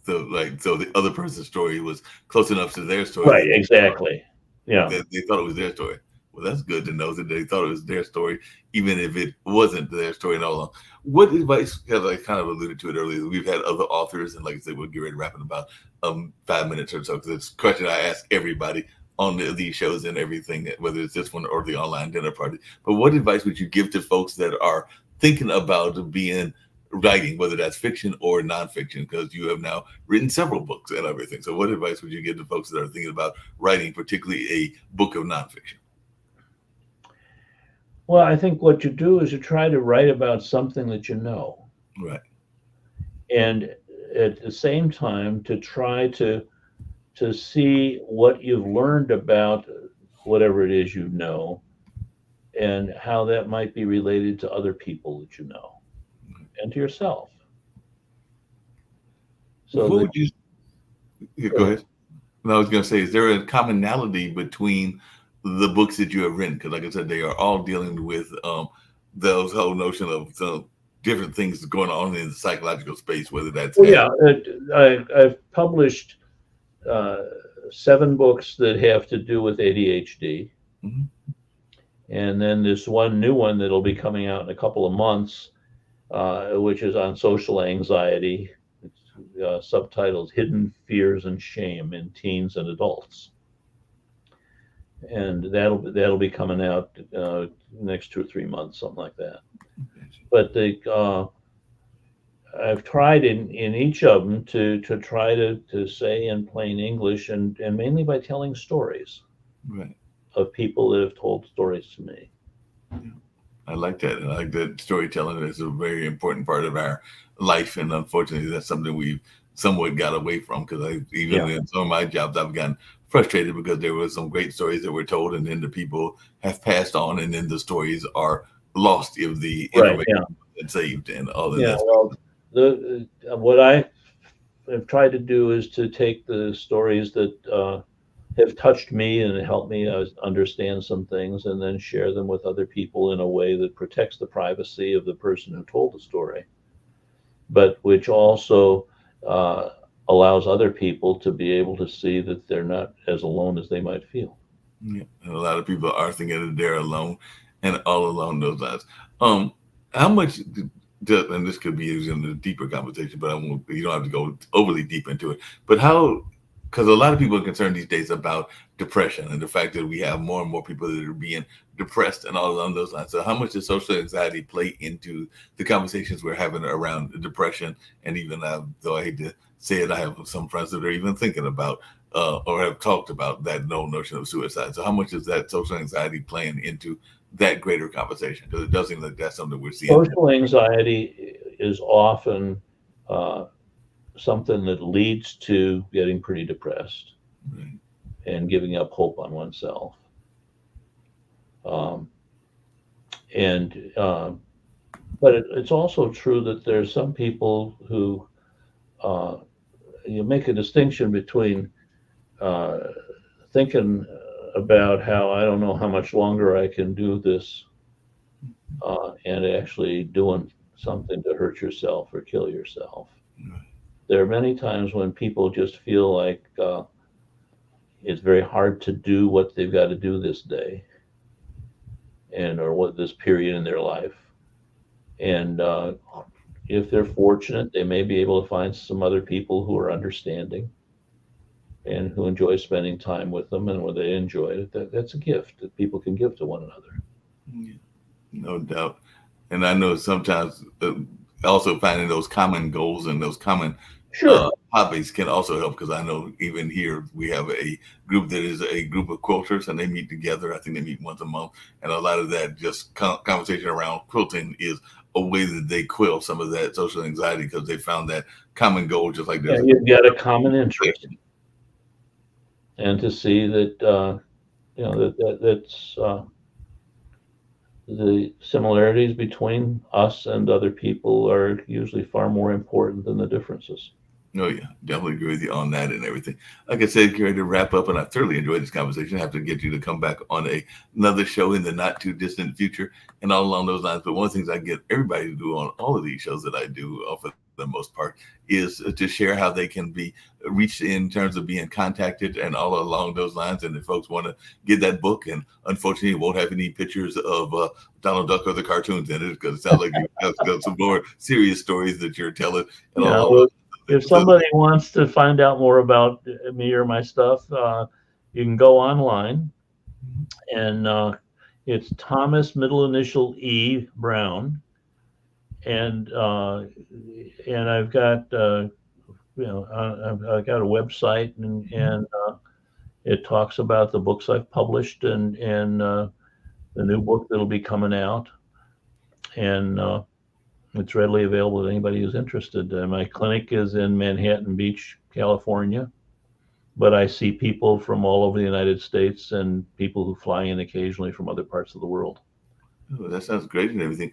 So, like, so the other person's story was close enough to their story
Right,
that
exactly. Yeah,
they thought it was their story. Well, that's good to know that they thought it was their story, even if it wasn't their story and all along. What advice, because I kind of alluded to it earlier, we've had other authors, and like I said, we'll get ready to wrap in about 5 minutes or so, because it's a question I ask everybody on these shows and everything, whether it's this one or the online dinner party. But what advice would you give to folks that are thinking about being writing, whether that's fiction or nonfiction, because you have now written several books and everything. So what advice would you give to folks that are thinking about writing, particularly a book of nonfiction?
well, I think what you do is you try to write about something that you know,
Right.
and at the same time to try to see what you've learned about whatever it is you know and how that might be related to other people that you know and to yourself. So
What
that
would you, yeah,
go
go
ahead.
ahead. And I was going to say, is there a commonality between the books that you have written? Because, like I said, they are all dealing with those whole notion of different things going on in the psychological space, whether that's
Well,
had.
yeah, I've published uh, 7 books that have to do with ADHD,
Mhm.
and then this one new one that'll be coming out in a couple of months, which is on social anxiety. It's subtitled "Hidden Fears and Shame in Teens and Adults," and that'll be coming out next 2 or 3 months, something like that. But I've tried in each of them to try to say in plain English and mainly by telling stories
Right.
of people that have told stories to me.
I like that. I like that storytelling is a very important part of our life, and unfortunately, that's something we've somewhat got away from. Because I, even
Yeah.
in some of my jobs, I've gotten frustrated because there were some great stories that were told, and then the people have passed on, and then the stories are lost if the
Right.
information
Yeah.
is saved and all in
Yeah.
that space.
Well, the what I have tried to do is to take the stories that have touched me and helped me understand some things, and then share them with other people in a way that protects the privacy of the person who told the story, but which also uh, allows other people to be able to see that they're not as alone as they might feel.
Yeah. And a lot of people are thinking that they're alone, and all along those lines. Um, how much? And this could be used in a deeper conversation, but I won't. You don't have to go overly deep into it. But how? Because a lot of people are concerned these days about depression and the fact that we have more and more people that are being depressed and all along those lines. So, how much does social anxiety play into the conversations we're having around depression? And even though I hate to say it, I have some friends that are even thinking about or have talked about that no notion of suicide. So, how much is that social anxiety playing into that greater conversation? Because it does seem like that's something we're seeing.
Social anxiety is often uh, something that leads to getting pretty depressed
Right.
and giving up hope on oneself. Um, and but it's also true that there's some people who uh, you make a distinction between uh, thinking about how I don't know how much longer I can do this and actually doing something to hurt yourself or kill yourself.
Right.
There are many times when people just feel like it's very hard to do what they've got to do this day and or what this period in their life. And if they're fortunate, they may be able to find some other people who are understanding and who enjoy spending time with them. And when they enjoy it, that's a gift that people can give to one another.
Yeah, no doubt. And I know sometimes also finding those common goals and those common
Sure.
Hobbies can also help, because I know even here we have a group that is a group of quilters, and they meet together. I think they meet once a month, and a lot of that just conversation around quilting is a way that they quill some of that social anxiety, because they found that common goal, just like
Yeah,
there's
you've got a common interest, and to see that that's the similarities between us and other people are usually far more important than the differences.
Oh yeah, definitely agree with you on that and everything. Like I said, Gary, to wrap up, and I thoroughly enjoyed this conversation. I have to get you to come back on another show in the not too distant future, and all along those lines. But one of the things I get everybody to do on all of these shows that I do, for the most part, is to share how they can be reached in terms of being contacted and all along those lines. And if folks want to get that book, and unfortunately, it won't have any pictures of Donald Duck or the cartoons in it, because it sounds like you have got some more serious stories that you're telling and all
Yeah,
along
well,
those
if
things. So,
somebody wants to find out more about me or my stuff, you can go online, and it's Thomas middle initial E Brown, and I've got I've got a website, and it talks about the books I've published, and the new book that'll be coming out, and it's readily available to anybody who's interested. My clinic is in Manhattan Beach, California, but I see people from all over the United States and people who fly in occasionally from other parts of the world.
oh, that sounds great and everything.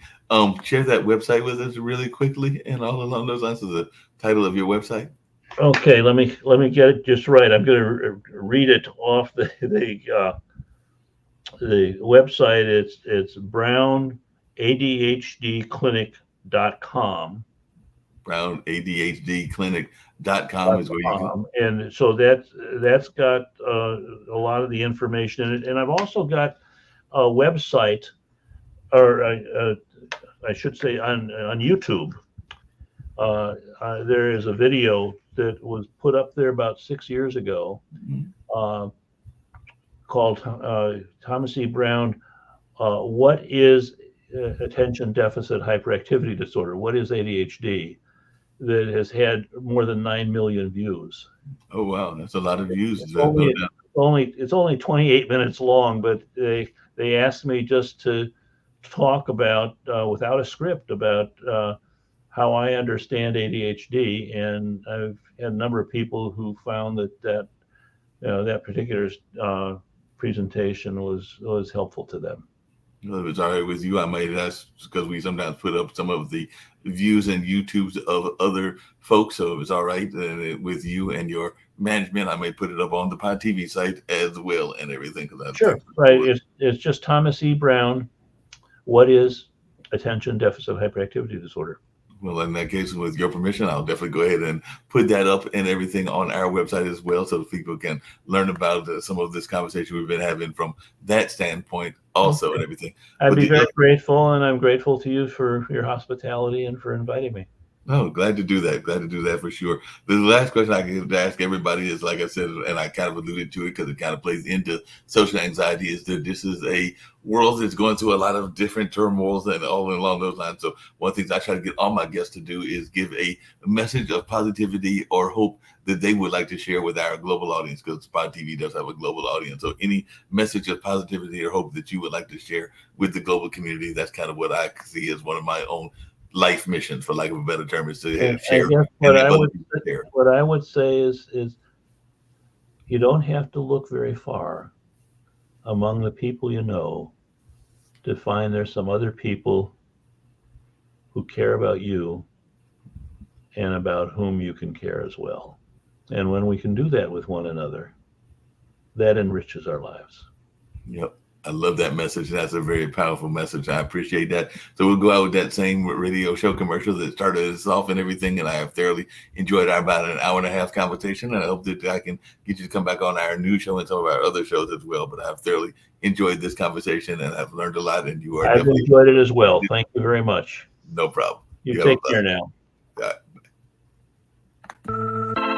Share that website with us really quickly, and all along those lines, of the title of your website.
Okay, let me get it just right. I'm going to read it off the website. It's brownadhdclinic.com.
brownadhdclinic.com is where you can.
And so that's got a lot of the information in it. And I've also got a website, or I should say on YouTube. There is a video that was put up there about 6 years ago, called Thomas E. Brown, What is Attention Deficit Hyperactivity Disorder? What is ADHD? That has had more than 9 million views.
Oh wow, that's a lot of views.
It's
No
only,
doubt.
it's only 28 minutes long, but they asked me just to talk about, without a script, about how I understand ADHD, and I've had a number of people who found that particular presentation was helpful to them.
If it's all right with you, I might ask, because we sometimes put up some of the views and YouTubes of other folks. So if it's all right with you and your management, I may put it up on the Pod TV site as well and everything.
Sure, right. It's just Thomas E. Brown. What is attention deficit hyperactivity disorder?
Well, in that case, with your permission, I'll definitely go ahead and put that up and everything on our website as well, so that people can learn about some of this conversation we've been having from that standpoint also, and everything.
I'd
But
be very grateful, and I'm grateful to you for your hospitality and for inviting me.
No, glad to do that. Glad to do that for sure. The last question I can ask everybody is, like I said, and I kind of alluded to it because it kind of plays into social anxiety, is that this is a world that's going through a lot of different turmoils and all along those lines. So one of the things I try to get all my guests to do is give a message of positivity or hope that they would like to share with our global audience, because Pod TV does have a global audience. So any message of positivity or hope that you would like to share with the global community, that's kind of what I see as one of my own life missions, for lack of a better term, is to share.
What I would say is you don't have to look very far among the people you know to find there's some other people who care about you and about whom you can care as well. And when we can do that with one another, that enriches our lives.
Yep. I love that message. That's a very powerful message. I appreciate that. So we'll go out with that same radio show commercial that started us off and everything. And I have thoroughly enjoyed our about an hour and a half conversation. And I hope that I can get you to come back on our new show and some of our other shows as well. But I've thoroughly enjoyed this conversation, and I've learned a lot. And you are
I've enjoyed it as well. Thank you very much.
No problem.
You take care now.
Bye.